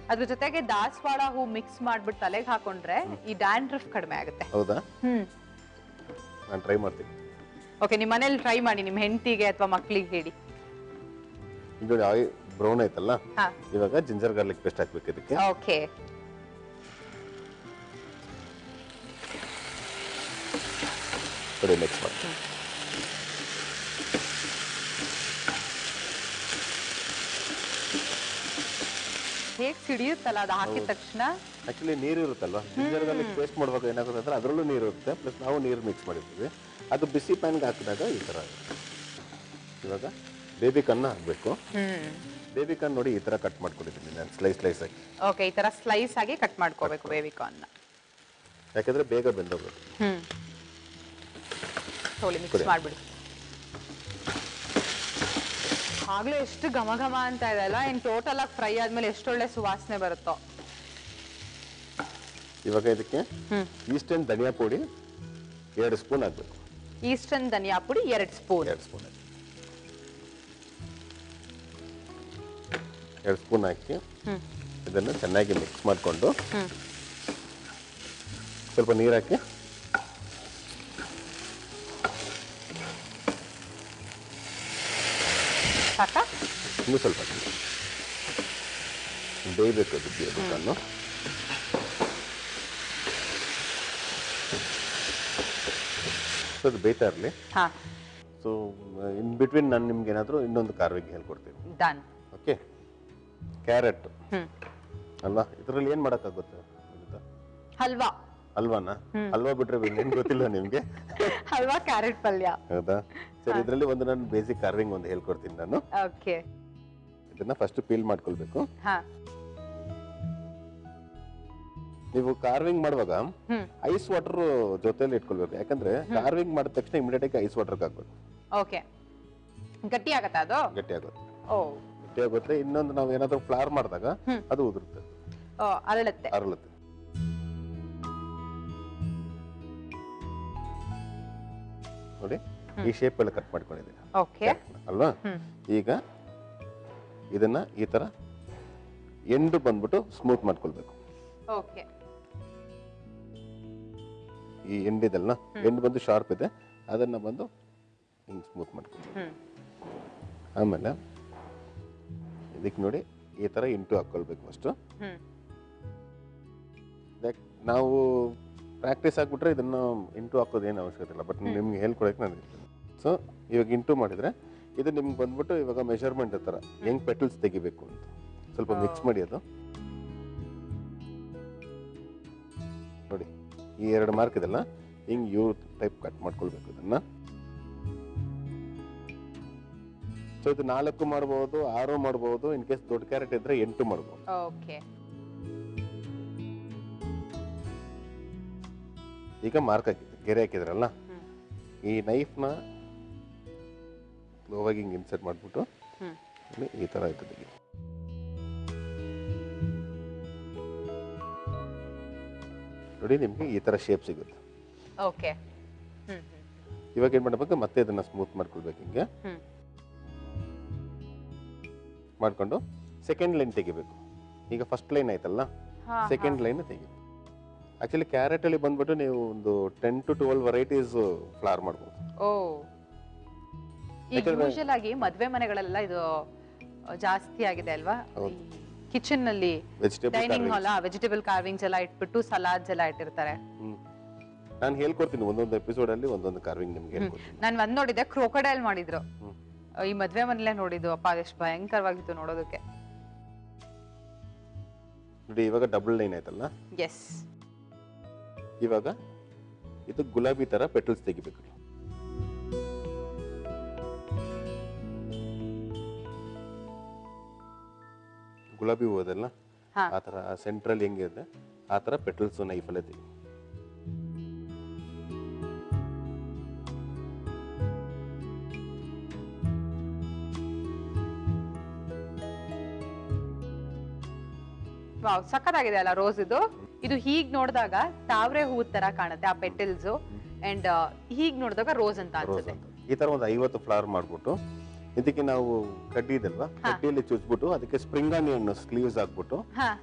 ಅದ್ರ ಜೊತೆಗೆ ದಾಸವಾಳ ಹೂ ಮಿಕ್ಸ್ ಮಾಡ್ಬಿಟ್ಟು ತಲೆಗೆ ಹಾಕೊಂಡ್ರೆ ಈ ಡ್ಯಾಂಡ್ರಫ್ ಕಡಿಮೆ ಆಗುತ್ತೆ. ಹೌದಾ? ನಾನು ಟ್ರೈ ಮಾಡ್ತೀನಿ. ಓಕೆ, ನಿಮ್ಮ ಮನೇಲಿ ಟ್ರೈ ಮಾಡಿ, ನಿಮ್ಮ ಹೆಂಡತಿಗೆ ಅಥವಾ ಮಕ್ಕಳಿಗೆ ಹೇಳಿ. ಇದು ಬ್ರೌನ್ ಆಯ್ತಲ್ಲ, ಇವಾಗ ಜಿಂಜರ್ ಗಾರ್ಲಿಕ್ ಪೇಸ್ಟ್ ಹಾಕ್ಬೇಕು ಇದಕ್ಕೆ. ಓಕೆ, ಮಿಕ್ಸ್ ಮಾಡಿ. ಹೇಗ್ ಸಿಡಿಯುತ್ತಲ್ಲ ಅದು ಹಾಕಿದ ತಕ್ಷಣ. ಆಕ್ಚುಲಿ ನೀರು ಇರುತ್ತಲ್ವಾ, ಜಿಂಜರ್ ಗಾರ್ಲಿಕ್ ಪೇಸ್ಟ್ ಮಾಡುವಾಗ ಏನಾಗುತ್ತೆ ಅಂದ್ರೆ ಅದರಲ್ಲೂ ನೀರು ಇರುತ್ತೆ, ಪ್ಲಸ್ ನಾವು ನೀರು ಮಿಕ್ಸ್ ಮಾಡಿರ್ತೀವಿ. ಅದು ಬಿಸಿ ಪ್ಯಾನ್ಗೆ ಹಾಕಿದಾಗ ಈ ತರ. ಇವಾಗ ಬೇಬಿ ಕನ್ನ ಹಾಕ್ಬೇಕು. ಬೇಬಿ ಕಾರ್ನ್ ನೋಡಿ ಈ ತರ ಕಟ್ ಮಾಡ್ಕೊಂಡಿದ್ದೀನಿ ನಾನು, ಸ್ಲೈಸ್ ಆಗಿ. ಓಕೆ, ಈ ತರ ಸ್ಲೈಸ್ ಆಗಿ ಕಟ್ ಮಾಡ್ಕೋಬೇಕು ಬೇಬಿ ಕಾರ್ನ್. ಯಾಕಂದ್ರೆ ಬೇಗ ಬೆಂದೋಗುತ್ತೆ. ಮಿಕ್ಸ್ ಮಾಡ್ಬಿಡಿ. ಆಗ್ಲೇ ಎಷ್ಟು ಘಮ ಘಮ ಅಂತ ಇದೆ ಅಲ್ಲ. ಇನ್ ಟೋಟಲ್ ಆಗಿ ಫ್ರೈ ಆದ್ಮೇಲೆ ಎಷ್ಟೊಳ್ಳೆ ಸುವಾಸನೆ ಬರುತ್ತೋ. ಇವಾಗ ಇದಕ್ಕೆ ಈಸ್ಟರ್ನ್ ಧನಿಯಾ ಪುಡಿ 2 ಸ್ಪೂನ್ ಹಾಕ್ಬೇಕು. ಈಸ್ಟರ್ನ್ ಧನಿಯಾ ಪುಡಿ 2 ಸ್ಪೂನ್. 2 ಸ್ಪೂನ್ ಹಾಕಿ ಇದನ್ನು ಚೆನ್ನಾಗಿ ಮಿಕ್ಸ್ ಮಾಡಿಕೊಂಡು ಸ್ವಲ್ಪ ನೀರು ಹಾಕಿ ಸಾಕಾ? ಇನ್ನೂ ಸ್ವಲ್ಪ ಬೇಯಬೇಕು ಅದನ್ನು. ಅದು ಬೇಯ್ತಾ ಇರಲಿ. ಸೊ ಇನ್ ಬಿಟ್ವೀನ್ ನಾನು ನಿಮ್ಗೆ ಏನಾದರೂ ಇನ್ನೊಂದು ಕಾರ್ವಿಂಗ್ ಹೇಳ್ಕೊಡ್ತೀನಿ. ಓಕೆ, ಕ್ಯಾರೆಟ್ ಅಲ್ವಾ, ಇದರಲ್ಲಿ ಏನ್ ಮಾಡಕ್ಕಾಗುತ್ತೆ? ಹಲ್ವಾ. ಹಲ್ವಾನ? ಹಲ್ವಾ ಬಿಟ್ರೆ ಏನ್ ಗೊತ್ತಿಲ್ಲ ನಿಮ್ಗೆ? ಹಲ್ವಾ ಕ್ಯಾರೆಟ್ ಪಲ್ಯ. ಹೌದಾ? ಸರಿ, ಇದರಲ್ಲಿ ಒಂದು ನಾನು ಬೇಸಿಕ್ ಕಾರ್ವಿಂಗ್ ಒಂದು ಹೇಳ್ಕೊಡ್ತೀನಿ ನಾನು. ಓಕೆ, ಇದನ್ನ ಫಸ್ಟ್ ಪೀಲ್ ಮಾಡ್ಕೊಳ್ಬೇಕು. ನೀವು ಕಾರ್ವಿಂಗ್ ಮಾಡುವಾಗ ಐಸ್ ವಾಟರ್ ಜೊತೆಲಿ ಇಟ್ಕೊಳ್ಬೇಕು. ಯಾಕಂದ್ರೆ ಕಾರ್ವಿಂಗ್ ಮಾಡಿದ ತಕ್ಷಣ ಇಮಿಡಿಯೇಟ್ ಆಗಿ ಐಸ್ ವಾಟರ್ ಹಾಕ್ಬೇಕು. ಓಕೆ, ಗಟ್ಟಿ ಆಗತ್ತಾ ಅದು? ಗಟ್ಟಿ ಆಗುತ್ತೆ. ಓ, ಗಟ್ಟಿ ಆಗುತ್ತೆ. ಇನ್ನೊಂದು ನಾವು ಏನಾದ್ರು ಫ್ಲವರ್ ಮಾಡಿದಾಗ ಅದು ಉದುರುತ್ತೆ, ಅರಳುತ್ತೆ. ನೋಡಿ, ಈ ಶೇಪ್ ಅಲ್ಲಿ ಕಟ್ ಮಾಡ್ಕೊಂಡಿದ್ದೀನಿ. ಓಕೆ ಅಲ್ವಾ? ಈಗ ಇದನ್ನ ಈ ತರ ಎಂಡು ಬಂದ್ಬಿಟ್ಟು ಸ್ಮೂತ್ ಮಾಡ್ಕೊಳ್ಬೇಕು. ಓಕೆ, ಈ ಎಂಡಿದಲ್ಲ, ಎಂಡ್ ಬಂದು ಶಾರ್ಪ್ ಇದೆ, ಅದನ್ನ ಬಂದು ಹಿಂಗ್ ಸ್ಮೂತ್ ಮಾಡ್ಕೊಳ್ಬೇಕು. ಆಮೇಲೆ ಇದಕ್ಕೆ ನೋಡಿ ಈ ತರ ಇಂಟು ಹಾಕೊಳ್ಬೇಕು ಫಸ್ಟ್. ನಾವು ಪ್ರಾಕ್ಟೀಸ್ ಆಗ್ಬಿಟ್ರೆ ಇದನ್ನ ಇಂಟು ಹಾಕೋದು ಏನು ಅವಶ್ಯಕತೆ ಇಲ್ಲ, ಬಟ್ ನಿಮ್ಗೆ ಹೇಳ್ಕೊಡಕ್ಕೆ ನಾನು ಇರ್ತೀನಿ. ಸೊ ಇವಾಗ ಇಂಟು ಮಾಡಿದ್ರೆ ಇದು ನಿಮ್ಗೆ ಬಂದ್ಬಿಟ್ಟು ಇವಾಗ ಮೆಷರ್ಮೆಂಟ್ ತರ ಹೆಂಗ್ ಪೆಟಲ್ಸ್ ತೆಗಿಬೇಕು ಅಂತ ಸ್ವಲ್ಪ ಮಿಕ್ಸ್ ಮಾಡಿ. ಅದು ನೋಡಿ, ಈ 2 ಮಾರ್ಕ್ ಇದೆಲ್ಲ ಹಿಂಗ್ ಯು ಟೈಪ್ ಕಟ್ ಮಾಡ್ಕೊಳ್ಬೇಕು ಇದನ್ನ. ಸೊ ಇದು 4 ಮಾಡಬಹುದು, 6 ಮಾಡಬಹುದು. ಇನ್ ಕೇಸ್ ದೊಡ್ಡ ಕ್ಯಾರೆಟ್ ಇದ್ರೆ 8 ಮಾಡಬಹುದು. ಓಕೆ, ಈಗ ಮಾರ್ಕ್ ಹಾಕಿದ್ರೆ ಗೆರೆ ಹಾಕಿದ್ರಲ್ಲ, ಈ ನೈಫ್ ನ ಸ್ಲೋವಾಗಿ ಹಿಂಗ್ ಇನ್ಸರ್ಟ್ ಮಾಡ್ಬಿಟ್ಟು ಈ ತರ ಆಯ್ತದೆ. ನೋಡಿ ನಿಮಗೆ ಈ ತರ ಶೇಪ್ ಸಿಗುತ್ತೆ. ಓಕೆ. ಇವಾಗ ಏನ್ ಮಾಡಬೇಕು, ಮತ್ತೆ ಇದನ್ನ ಸ್ಮೂತ್ ಮಾಡ್ಕೊಳ್ಬೇಕು. ಹಿಂಗೆ ಮಾಡ್ಕೊಂಡು ಸೆಕೆಂಡ್ ಲೈನ್ ತೆಗಿಬೇಕು. ಈಗ ಫಸ್ಟ್ ಲೈನ್ ಆಯ್ತಲ್ಲ, ಸೆಕೆಂಡ್ ಲೈನ್ ತೆಗಿಬೇಕು. ಆಕ್ಚುಲಿ ಕ್ಯಾರೆಟ್ ಅಲ್ಲಿ ಬಂದ್ಬಿಟ್ಟು ನೀವು ಒಂದು 10 to 12 ವೆರೈಟೀಸ್ ಫ್ಲವರ್ ಮಾಡ್ಬೋದು. ಯೂಶುವಲ್ ಆಗಿ ಮದ್ವೆ ಮನೆಗಳೆಲ್ಲ ಇದು ಜಾಸ್ತಿ ಆಗಿದೆ ಅಲ್ವಾ, ಕಿಚನ್ ನಲ್ಲಿ ಡೈನಿಂಗ್ ಹಾಲ್ ವೆಜಿಟೇಬಲ್ ಕಾರ್ವಿಂಗ್ಸ್ ಎಲ್ಲ ಇಟ್ಬಿಟ್ಟು ಸಲಾಡ್ಸ್ ಎಲ್ಲ ಇಟ್ಟಿರ್ತಾರೆ. ನಾನು ಹೇಳ್ಕೊಡ್ತೀನಿ ಒಂದೊಂದು ಎಪಿಸೋಡ್ ಅಲ್ಲಿ ಒಂದೊಂದು ಕಾರ್ವಿಂಗ್ ನಿಮ್ಗೆ ಹೇಳ್ಕೊಡ್ತೀನಿ. ನಾನು ಒಂದ್ ನೋಡಿದ್ದೆ, ಕ್ರೋಕೊಡೈಲ್ ಮಾಡಿದ್ರು ಈ ಮದ್ವೆ ಮನೇಲೆ ನೋಡಿದ್ದು. ಅಪ್ಪ ಎಷ್ಟು ಭಯಂಕರವಾಗಿತ್ತು ನೋಡೋದಕ್ಕೆ. ನೋಡಿ ಇವಾಗ ಡಬಲ್ ಲೈನ್ ಆಯ್ತಲ್ಲ. ಎಸ್. ಇವಾಗ ಇದು ಗುಲಾಬಿ ತರ ಪೆಟಲ್ಸ್ ತೆಗಿಬೇಕು. ಗುಲಾಬಿ ಹೂವದಲ್ಲ ಆ ತರ ಸೆಂಟ್ರಲ್ ಹೆಂಗಿದೆ ಆ ತರ ಪೆಟಲ್ಸ್ ನೈಫ್ ಅಲ್ಲೇ ತೆಗಿ. ವಾವ್, ಸಕ್ಕತ್ತಾಗಿದೆ ಅಲ್ಲ ರೋಸ್ ಇದು. ಇದು ಹೀಗ್ ನೋಡಿದಾಗ ತಾವ್ರೆ ಹೂ ತರ ಕಾಣುತ್ತೆ ಆ ಪೆಟಲ್ಸ್, ಅಂಡ್ ಹೀಗ್ ನೋಡಿದಾಗ ರೋಸ್ ಅಂತ ಅನ್ಸುತ್ತೆ. ಈ ತರ ಒಂದು 50 ಫ್ಲವರ್ ಮಾಡ್ಬಿಟ್ಟು ಇದಕ್ಕೆ ನಾವು ಕಡ್ಡಿ ಇದಲ್ವಾ, ಕಡ್ಡಿಯಲ್ಲಿ ಚುಚ್ಬಿಟ್ಟು ಅದಕ್ಕೆ ಸ್ಪ್ರಿಂಗ್ ಆನಿಯನ್ ಸ್ಲೀವ್ಸ್ ಹಾಕ್ಬಿಟ್ಟು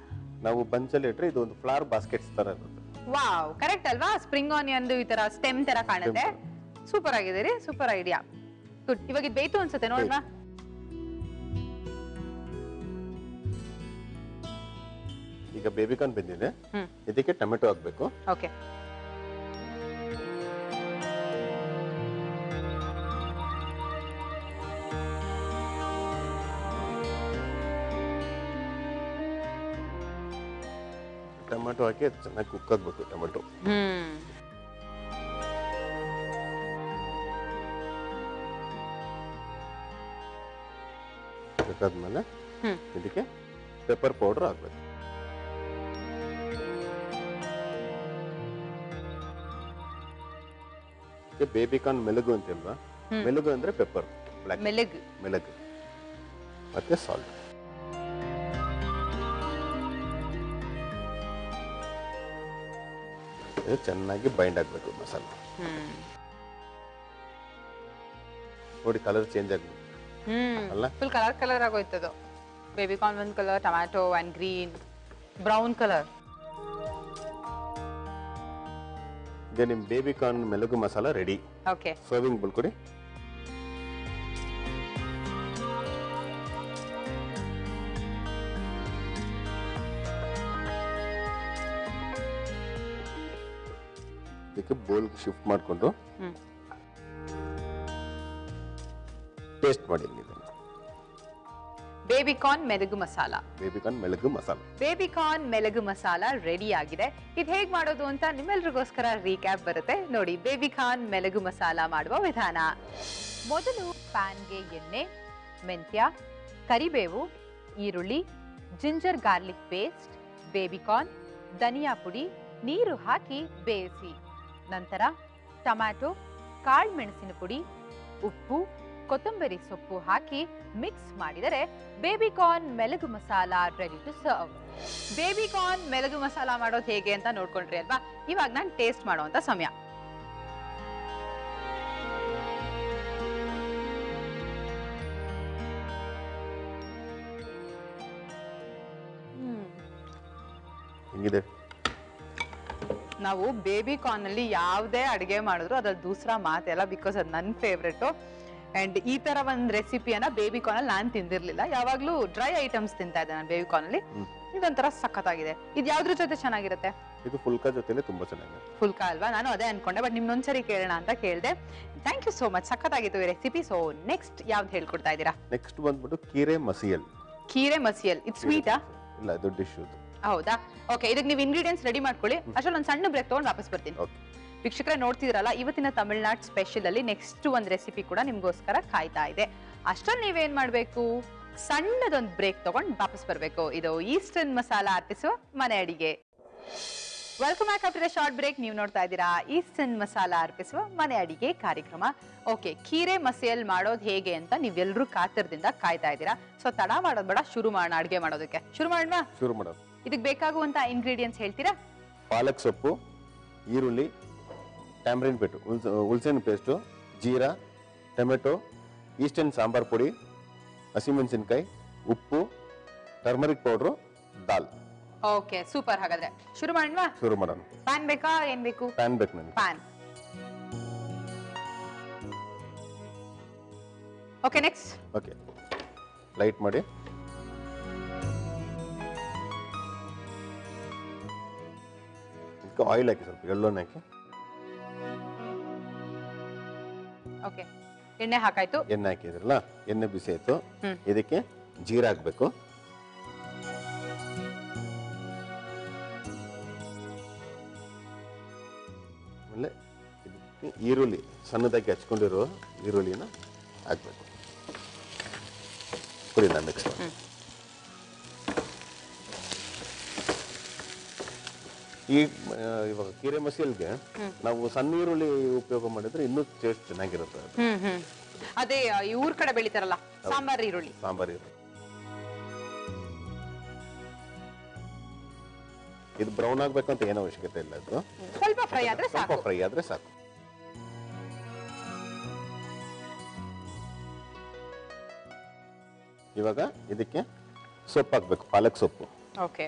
ನಾವು ಬಂಚಲ್ಲಿ ಇಟ್ರೆ ಇದು ಒಂದು ಫ್ಲವರ್ ಬಾಸ್ಕೆಟ್ಸ್ ತರ ಇರುತ್ತೆ. ವಾವ್, ಕರೆಕ್ಟ್ ಅಲ್ವಾ? ಸ್ಪ್ರಿಂಗ್ ಆನಿಯನ್ ಈ ತರ ಸ್ಟೆಮ್ ತರ ಕಾಣುತ್ತೆ. ಸೂಪರ್ ಆಗಿದೆ ರೀ, ಸೂಪರ್ ಐಡಿಯಾ. ಗುಡ್. ಇವಾಗ ಇದು ಬೇಯ್ತು ಅನ್ಸುತ್ತೆ ನೋಡೋಣ. ಈಗ ಬೇಬಿಕಾರ್ನ್ ಬೆಂದಿದೆ, ಇದಕ್ಕೆ ಟೊಮೆಟೊ ಹಾಕ್ಬೇಕು. ಓಕೆ. ಟೊಮೆಟೊ ಹಾಕಿ ಅದು ಚೆನ್ನಾಗಿ ಕುಕ್ ಆಗ್ಬೇಕು. ಟೊಮೆಟೊ ಬೇಕಾದ್ಮೇಲೆ ಇದಕ್ಕೆ ಪೆಪ್ಪರ್ ಪೌಡರ್ ಹಾಕ್ಬೇಕು. ಬೇಬಿಕಾರ್ನ್ ಮೆಲಗು ಅಂತಿಲ್ವಾ, ಮೆಲಗು ಅಂದ್ರೆ ಪೆಪ್ಪರ್, ಮೆಲಗು ಮೆಲಗು ಮತ್ತೆ ಸಾಲ್ಟ್. ಚೆನ್ನಾಗಿ ಬೈಂಡ್ ಆಗ್ಬೇಕು ಮಸಾಲೆ. ನೋಡಿ ಕಲರ್ ಚೇಂಜ್ ಆಗ್ಬೇಕು ಅಲ್ಲ, ಫುಲ್ ಕಲರ್ ಆಗೋಯ್ತದು. ಬೇಬಿಕಾರ್ನ್ ಒಂದು colour, tomato and green, brown colour. ಈಗ ನಿಮ್ ಬೇಬಿಕಾರ್ನ್ ಮೆಲಗು masala ready. Okay. Serving bowl ಕೊಡಿ. ಇದಕ್ಕೆ ಬೌಲ್ ಶಿಫ್ಟ್ ಮಾಡಿಕೊಂಡು ಟೇಸ್ಟ್ ಮಾಡಿ. ಬೇಬಿಕಾರ್ನ್ ಮೆಲಗು ಮಸಾಲ. ಬೇಬಿಕಾರ್ನ್ ಮೆಲಗು ಮಸಾಲ. ಬೇಬಿಕಾರ್ನ್ ಮೆಲಗು ಮಸಾಲ ರೆಡಿ ಆಗಿದೆ. ಇದು ಹೇಗ್ ಮಾಡೋದು ಅಂತ ನಿಮ್ಮೆಲ್ರಿಗೋಸ್ಕರ ರೀಕ್ಯಾಪ್ ಬರುತ್ತೆ ನೋಡಿ. ಬೇಬಿಕಾರ್ನ್ ಮೆಲಗು ಮಸಾಲ ಮಾಡುವ ವಿಧಾನ. ಮೊದಲು ಪ್ಯಾನ್ಗೆ ಎಣ್ಣೆ, ಮೆಂತ್ಯ, ಕರಿಬೇವು, ಈರುಳ್ಳಿ, ಜಿಂಜರ್ ಗಾರ್ಲಿಕ್ ಪೇಸ್ಟ್, ಬೇಬಿಕಾರ್ನ್, ಧನಿಯಾ ಪುಡಿ, ನೀರು ಹಾಕಿ ಬೇಯಿಸಿ. ನಂತರ ಟೊಮ್ಯಾಟೊ, ಕಾಳು ಮೆಣಸಿನ ಪುಡಿ, ಉಪ್ಪು, ಕೊತ್ತಂಬರಿ ಸೊಪ್ಪು ಹಾಕಿ ಮಿಕ್ಸ್ ಮಾಡಿದರೆ ಬೇಬಿಕಾರ್ನ್ ಮೆಲಗು masala ready to serve. Baby corn ಮೆಲಗು ಮಸಾಲ ಮಾಡೋದು ಹೇಗೆ ಅಂತ ನೋಡ್ಕೊಂಡ್ರಿ ಅಲ್ವಾ? ಇವಾಗ ನಾನು ಟೇಸ್ಟ್ ಮಾಡುವಂತ ಸಮಯ. ಹೆಂಗಿದೆ? ನಾವು ಬೇಬಿಕಾರ್ನ್ ಅಲ್ಲಿ ಯಾವುದೇ ಅಡಿಗೆ ಮಾಡಿದ್ರು ಅದ್ರಲ್ಲಿ ದೂಸರಾ ಮಾತೆಲ್ಲ, ಬಿಕಾಸ್ ಅದು ನನ್ನ ಫೇವ್ರೆಟ್. ಅಂಡ್ ಈ ತರ ಒಂದ್ ರೆಸಿಪಿಯನ್ನ ಬೇಬಿಕಾರ್ನ್ ಅಲ್ಲಿ ನಾನು ತಿಂದಿರ್ಲಿಲ್ಲ. ಯಾವಾಗ್ಲೂ ಡ್ರೈ ಐಟಮ್ಸ್ ತಿಂತಾ ಇದ್ದೆ ನಾನು ಬೇಬಿಕಾರ್ನ್ ಅಲ್ಲಿ. ಇದೊಂಥರ ಸಖತ್ತಾಗಿದೆ. ಇದು ಯಾವ್ದ್ರ ಜೊತೆ ಚೆನ್ನಾಗಿರುತ್ತೆ? ಇದು ಫುಲ್ಕಾ ಜೊತೆಲೆ ತುಂಬಾ ಚೆನ್ನಾಗಿದೆ. ಫುಲ್ಕಾ ಅಲ್ವಾ? ನಾನು ಅದೇ ಅನ್ಕೊಂಡೆ, ಬಟ್ ನಿಮ್ನೊಂದ್ಸರಿ ಕೇಳೋಣ ಅಂತ ಕೇಳಿದೆ. ಥ್ಯಾಂಕ್ ಯು ಸೋ ಮಚ್, ಸಖತ್ತಾಗಿತ್ತು ಈ ರೆಸಿಪಿ. ಸೊ ನೆಕ್ಸ್ಟ್ ಯಾವ್ದು ಹೇಳ್ಕೊಡ್ತಾ ಇದ್ದೀರಾ? ನೆಕ್ಸ್ಟ್ ಬಂದ್ಬಿಟ್ಟು ಕೀರೆ ಮಸಿಯಲ್. ಕೀರೆ ಮಸಿಯಲ್, ಇದು ಸ್ವೀಟಾ? ಇಲ್ಲ, ಇದು ಡಿಶ್ ಇದು. ಹೌದಾ? ಓಕೆ, ಇದಕ್ಕೆ ನೀವು ಇಂಗ್ರೀಡಿಯೆಂಟ್ಸ್ ರೆಡಿ ಮಾಡ್ಕೊಳ್ಳಿ. ಅಷ್ಟೊಂದು ಒಂದು ಸಣ್ಣ ಬ್ರೇಕ್ ತಗೊಂಡು ವಾಪಸ್ ಬರ್ತೀನಿ. ವೀಕ್ಷಕರೇ ನೋಡ್ತಿದ್ರಲ್ಲ, ಇವತ್ತಿನ ತಮಿಳ್ನಾಡು ಸ್ಪೆಷಲ್ ಅಲ್ಲಿ ನೆಕ್ಸ್ಟ್ ಒಂದು ರೆಸಿಪಿ ಕೂಡ ನಿಮ್ಗೋಸ್ಕರ ಕಾಯ್ತಾ ಇದೆ. ಅಷ್ಟರಲ್ಲಿ ನೀವೇನ್ ಮಾಡ್ಬೇಕು, ಸಣ್ಣದೊಂದು ಬ್ರೇಕ್ ತಗೊಂಡು ವಾಪಸ್ ಬರ್ಬೇಕು. ಇದು ಈಸ್ಟರ್ನ್ ಮಸಾಲ ಅರ್ಪಿಸುವ ಮನೆ ಅಡಿಗೆ. Welcome back after short break. ನೀವು ನೋಡ್ತಾ ಇದ್ದೀರಾ ಈಸ್ಟರ್ನ್ ಮಸಾಲ ಅರ್ಪಿಸುವ ಮನೆ ಅಡಿಗೆ ಕಾರ್ಯಕ್ರಮ. ಓಕೆ, ಕೀರೆ ಮಸಿಯಲ್ ಮಾಡೋದು ಹೇಗೆ ಅಂತ ನೀವೆಲ್ಲರೂ ಕಾತರದಿಂದ ಕಾಯ್ತಾ ಇದ್ದೀರಾ. ಸೊ ತಡ ಮಾಡೋದು ಬೇಡ, ಶುರು ಮಾಡೋಣ ಅಡಿಗೆ ಮಾಡೋದಕ್ಕೆ. ಶುರು ಮಾಡೋಣ. ಶುರು ಮಾಡೋದು. ಇದಕ್ಕೆ ಬೇಕಾಗುವಂತ ಇಂಗ್ರೀಡಿಯೆಂಟ್ಸ್ ಹೇಳ್ತೀರಾ? ಪಾಲಕ್ ಸೊಪ್ಪು, ಈರುಳ್ಳಿ, ಟ್ಯಾಮ್ರಿನ್ ಪೇಟು, ಹುಲ್ಸೆನ್ ಪೇಸ್ಟು, ಜೀರಾ, ಟೊಮೆಟೊ, ಈಸ್ಟರ್ನ್ ಸಾಂಬಾರ್ ಪುಡಿ, ಹಸಿಮೆಣಸಿನ್ಕಾಯಿ, ಉಪ್ಪು, ಟರ್ಮರಿಕ್ ಪೌಡ್ರು, ದಾಲ್. Okay super. ಹಾಗಾದ್ರೆ ಶುರು ಮಾಡೋಣ. ಶುರು ಮಾಡೋಣ. ಪ್ಯಾನ್ ಬೇಕಾ, ಏನ್ ಬೇಕು? ಪ್ಯಾನ್ ಬೇಕು ನನಗೆ. PAN. Okay next. Okay, light ಮಾಡಿ. ಆಯಿಲ್ ಹಾಕಿ, ಸ್ವಲ್ಪ ಎಳ್ಳೊಣ್ಣೆ ಹಾಕಿ. ಓಕೆ, ಎಣ್ಣೆ ಹಾಕಾಯ್ತು. ಎಣ್ಣೆ ಹಾಕಿದ್ರಲ್ಲ, ಎಣ್ಣೆ ಬಿಸಿ ಆಯ್ತು. ಇದಕ್ಕೆ ಜೀರಾ ಹಾಕ್ಬೇಕು. ಆಮೇಲೆ ಇದಕ್ಕೆ ಈರುಳ್ಳಿ, ಸಣ್ಣದಾಗಿ ಹಚ್ಕೊಂಡಿರೋ ಈರುಳ್ಳಿನ ಹಾಕ್ಬೇಕು. ಪುಡಿ ನಾನು ಮಿಕ್ಸ್ ಮಾಡಿ. ಇವಾಗ ಕೀರೆ ಮಸಾಲೆಗೆ ನಾವು ಸಣ್ಣ ಈರುಳ್ಳಿ ಉಪಯೋಗ ಮಾಡಿದ್ರೆ ಇನ್ನೂ ಟೇಸ್ಟ್ ಚೆನ್ನಾಗಿರುತ್ತೆ. ಅದೇ ಈ ಊರ್ ಕಡೆ ಬೆಳಿತಾರಲ್ಲ ಸಾಂಬಾರ್ ಈರುಳ್ಳಿ. ಸಾಂಬಾರ್ ಈರುಳ್ಳಿ ಇದು ಬ್ರೌನ್ ಆಗ್ಬೇಕಂತ ಏನೋ ಅವಶ್ಯಕತೆ ಇಲ್ಲ. ಇದು ಸ್ವಲ್ಪ ಫ್ರೈ ಆದ್ರೆ ಸ್ವಲ್ಪ ಸಾಕು. ಫ್ರೈ ಆದ್ರೆ ಸಾಕು. ಇವಾಗ ಇದಕ್ಕೆ ಸೊಪ್ಪು ಹಾಕ್ಬೇಕು. ಪಾಲಕ್ ಸೊಪ್ಪು. ಓಕೆ,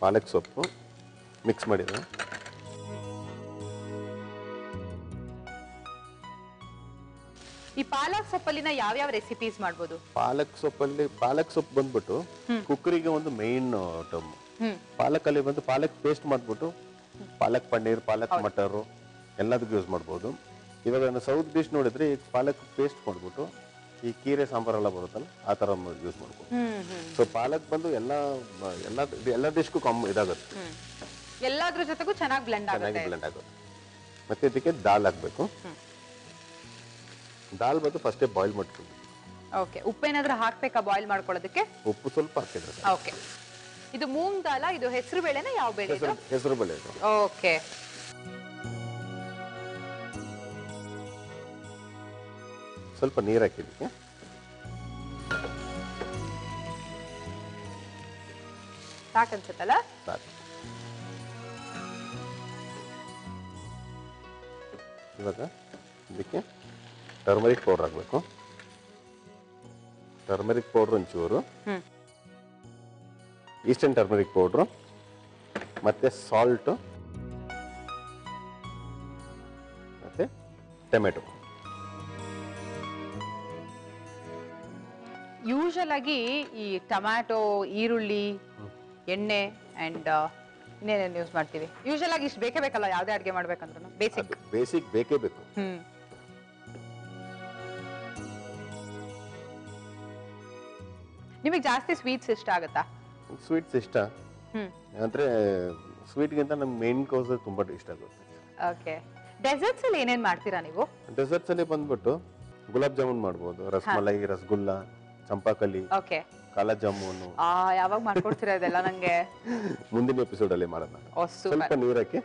ಪಾಲಕ್ ಸೊಪ್ಪು ಮಿಕ್ಸ್ ಮಾಡಿದ್ರೆ ಈ ಪಾಲಕ್ ಸೊಪ್ಪಲ್ಲಿನ ಯಾವ್ಯಾವ ರೆಸಿಪೀಸ್ ಮಾಡ್ಬೋದು? ಪಾಲಕ್ ಸೊಪ್ಪು ಬಂದ್ಬಿಟ್ಟು ಕುಕ್ಕರಿಗೆ ಒಂದು ಮೇನ್ ಟರ್ಮ್. ಪಾಲಕ್ ಅಲ್ಲಿ ಬಂದು ಪಾಲಕ್ ಪೇಸ್ಟ್ ಮಾಡ್ಬಿಟ್ಟು ಪಾಲಕ್ ಪನ್ನೀರ್, ಪಾಲಕ್ ಮಟರ್ ಎಲ್ಲದಕ್ಕೂ ಯೂಸ್ ಮಾಡ್ಬೋದು. ಇವಾಗ ಸೌತ್ ಡಿಶ್ ನೋಡಿದ್ರೆ ಈ ಪಾಲಕ್ ಪೇಸ್ಟ್ ಮಾಡ್ಬಿಟ್ಟು ಈ ಕೀರೆ ಸಾಂಬಾರೆಲ್ಲ ಬರುತ್ತಲ್ಲ ಆ ತರ ಯೂಸ್ ಮಾಡ್ಬೋದು. ಸೊ ಪಾಲಕ್ ಬಂದು ಎಲ್ಲ ಡಿಶ್ಗೂ ಇದಾಗುತ್ತೆ, ಎಲ್ಲಾದ್ರ ಜೊತೆಗೂ ಚೆನ್ನಾಗಿ ಬ್ಲೆಂಡ್ ಆಗುತ್ತೆ. ಮತ್ತೆ ಇದಕ್ಕೆ ದಾಲ್ ಹಾಕ್ಬೇಕು. ದಾಲ್ ಬಂದು ಫಸ್ಟೇ ಬಾಯ್ಲ್ ಮಾಡ್ಕೊಂಡು. ಓಕೆ, ಉಪ್ಪೇನಾದ್ರೂ ಹಾಕ್ಬೇಕಾ ಬಾಯ್ಲ್ ಮಾಡ್ಕೊಳ್ಳೋದಕ್ಕೆ? ಉಪ್ಪು ಸ್ವಲ್ಪ ಹಾಕಿದ್ರೆ. ಓಕೆ, ಇದು ಮೂಂಗ್ ದಾಲ, ಇದು ಹೆಸರು ಬೇಳೆನ ಯಾವ ಬೇಳೆ? ಹೆಸರು ಬೇಳೆ. ಓಕೆ, ಸ್ವಲ್ಪ ನೀರು ಹಾಕಿದ್ದಕ್ಕೆ ಸಾಕನ್ಸುತ್ತಲ್ಲ? ಸಾಕು. ಇವಾಗ ಇದಕ್ಕೆ ಟರ್ಮರಿಕ್ ಪೌಡರ್ ಹಾಕ್ಬೇಕು. ಟರ್ಮರಿಕ್ ಪೌಡರ್ ಒಂಚೂರು, ಈಸ್ಟರ್ನ್ ಟರ್ಮರಿಕ್ ಪೌಡ್ರು, ಮತ್ತೆ ಸಾಲ್ಟ್, ಮತ್ತೆ ಟೊಮೆಟೊ. ಯೂಶಲ್ ಆಗಿ ಈ ಟೊಮ್ಯಾಟೊ, ಈರುಳ್ಳಿ, ಎಣ್ಣೆ ಅಂಡ್ ಇನ್ನೇನೇನು ಯೂಸ್ ಮಾಡ್ತೀವಿ? ಯೂಶಲ್ ಆಗಿ ಇಷ್ಟು ಬೇಕೇ ಬೇಕಲ್ಲ ಯಾವ್ದೇ ಅಡ್ಗೆ ಮಾಡ್ಬೇಕಂದ್ರೂ? ಬೇಸಿಕ್ ಬೇಕೇ ಬೇಕು. ನಿಮಗೆ ಜಾಸ್ತಿ ಸ್ವೀಟ್ಸ್ ಇಷ್ಟ ಆಗುತ್ತಾ? ಸ್ವೀಟ್ಸ್ ಇಷ್ಟ ಅಂದ್ರೆ ಸ್ವೀಟ್ಗಿಂತ ನಮ್ಗೆ ಮೇನ್ ಕೋರ್ಸ್ ತುಂಬಾ ಇಷ್ಟ ಆಗುತ್ತೆ. ಓಕೆ, ಡೆಸರ್ಟ್ಸ್ ಅಲ್ಲಿ ಏನೇನ್ ಮಾಡ್ತೀರಾ ನೀವು? ಡೆಸರ್ಟ್ಸ್ ಅಲ್ಲಿ ಬಂದ್ಬಿಟ್ಟು ಗುಲಾಬ್ ಜಾಮೂನ್ ಮಾಡ್ಬೋದು, ರಸಮಲೈ, ರಸಗುಲ್ಲ, ಚಂಪಾಕಲಿ, ಓಕೆ, ಕಾಲಾ ಜಾಮೂನು. ಯಾವಾಗ ಮಾಡ್ಕೊಡ್ತೀರಾ ಇದೆಲ್ಲ? ನಂಗೆ ಮುಂದಿನ ಎಪಿಸೋಡ್ ಅಲ್ಲಿ ಮಾಡೋಣ. ಸ್ವಲ್ಪ ನೀರ್ ಹಾಕಿ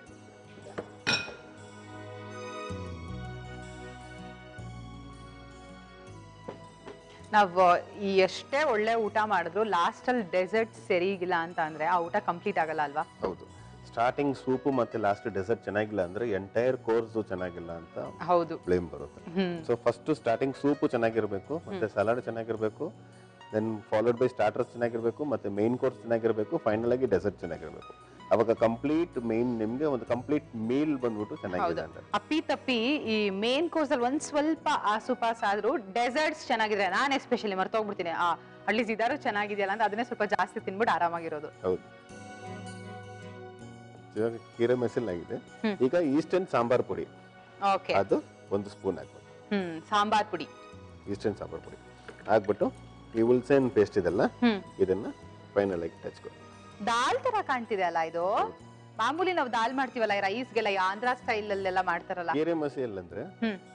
ನಾವು ಈ ಎಷ್ಟೇ ಒಳ್ಳೆ ಊಟ ಮಾಡಿದ್ರು ಲಾಸ್ಟ್ ಅಲ್ಲಿ ಡೆಸರ್ಟ್ ಸರಿಗಿಲ್ಲ ಅಂತ ಅಂದ್ರೆ ಆ ಊಟ ಕಂಪ್ಲೀಟ್ ಆಗಲ್ಲ ಅಲ್ವಾ? ಹೌದು, ಸ್ಟಾರ್ಟಿಂಗ್ ಸೂಪು ಮತ್ತೆ ಲಾಸ್ಟ್ ಡೆಸರ್ಟ್ ಚೆನ್ನಾಗಿಲ್ಲ ಅಂದ್ರೆ ಎಂಟೈರ್ ಕೋರ್ಸ್ ಚೆನ್ನಾಗಿಲ್ಲ ಅಂತ ಹೌದು ಬ್ಲೇಮ್ ಬರುತ್ತೆ. ಸೊ ಫಸ್ಟ್ ಸ್ಟಾರ್ಟಿಂಗ್ ಸೂಪು ಚೆನ್ನಾಗಿರ್ಬೇಕು, ಮತ್ತೆ ಸಲಾಡ್ ಚೆನ್ನಾಗಿರ್ಬೇಕು, ದೆನ್ ಫಾಲೋಡ್ ಬೈ ಸ್ಟಾರ್ಟರ್ಸ್ ಚೆನ್ನಾಗಿರ್ಬೇಕು, ಮತ್ತೆ ಮೇನ್ ಕೋರ್ಸ್ ಚೆನ್ನಾಗಿರ್ಬೇಕು, ಫೈನಲ್ ಆಗಿ ಡೆಸರ್ಟ್ ಚೆನ್ನಾಗಿರ್ಬೇಕು. ಅವಾಗ ಕಂಪ್ಲೀಟ್ ಮೇನ್ ನಿಮ್ಗೆ ಒಂದು ಕಂಪ್ಲೀಟ್ ಮೀಲ್ ಬಂದ್ಬಿಟ್ಟು ಚೆನ್ನಾಗಿದೆ ಅಂತ. ಅಪ್ಪಿ ತಪ್ಪಿ ಈ ಮೇನ್ ಕೋರ್ಸ್ ಅಲ್ಲಿ ಒಂದ್ ಸ್ವಲ್ಪ ಆಸುಪಾಸ್ ಆದ್ರೂ ಡೆಸರ್ಟ್ಸ್ ಚೆನ್ನಾಗಿದೆ. ನಾನು ಎಸ್ಪೆಷಲಿ ಮರ್ತೋಗ್ಬಿಡ್ತೀನಿ, ಅಟ್ಲೀಸ್ಟ್ ಇದಾರು ಚೆನ್ನಾಗಿದೆಯಲ್ಲ ಅಂತ ಅದನ್ನೇ ಸ್ವಲ್ಪ ಜಾಸ್ತಿ ತಿನ್ಬಿಟ್ಟು ಆರಾಮಾಗಿರೋದು. ಹೌದು, ಇವಾಗ ಕೀರೆ ಮೆಸಲ್ ಆಗಿದೆ. ಈಗ ಈಸ್ಟರ್ನ್ ಸಾಂಬಾರ್ ಪುಡಿ, ಅದು 1 ಸ್ಪೂನ್ ಹಾಕ್ಬೇಕು. ಸಾಂಬಾರ್ ಪುಡಿ, ಈಸ್ಟರ್ನ್ ಸಾಂಬಾರ್ ಪುಡಿ ಹಾಕ್ಬಿಟ್ಟು ಈ ಹುಲ್ಸೆನ್ ಪೇಸ್ಟ್ ಇದೆಲ್ಲ ಇದನ್ನ ಫೈನಲ್ ಆಗಿ ಹಚ್ಕೊ. ದಾಲ್ ತರ ಕಾಣ್ತಿದೆ ಅಲ್ಲ ಇದು? ಮಾಮೂಲಿ ನಾವು ದಾಲ್ ಮಾಡ್ತೀವಲ್ಲ ರೈಸ್ಗೆಲ್ಲ, ಆಂಧ್ರ ಸ್ಟೈಲ್ ಅಲ್ಲೆಲ್ಲ ಮಾಡ್ತಾರಲ್ಲ. ಕೀರೆ ಮಸಾಲೆ ಅಂದ್ರೆ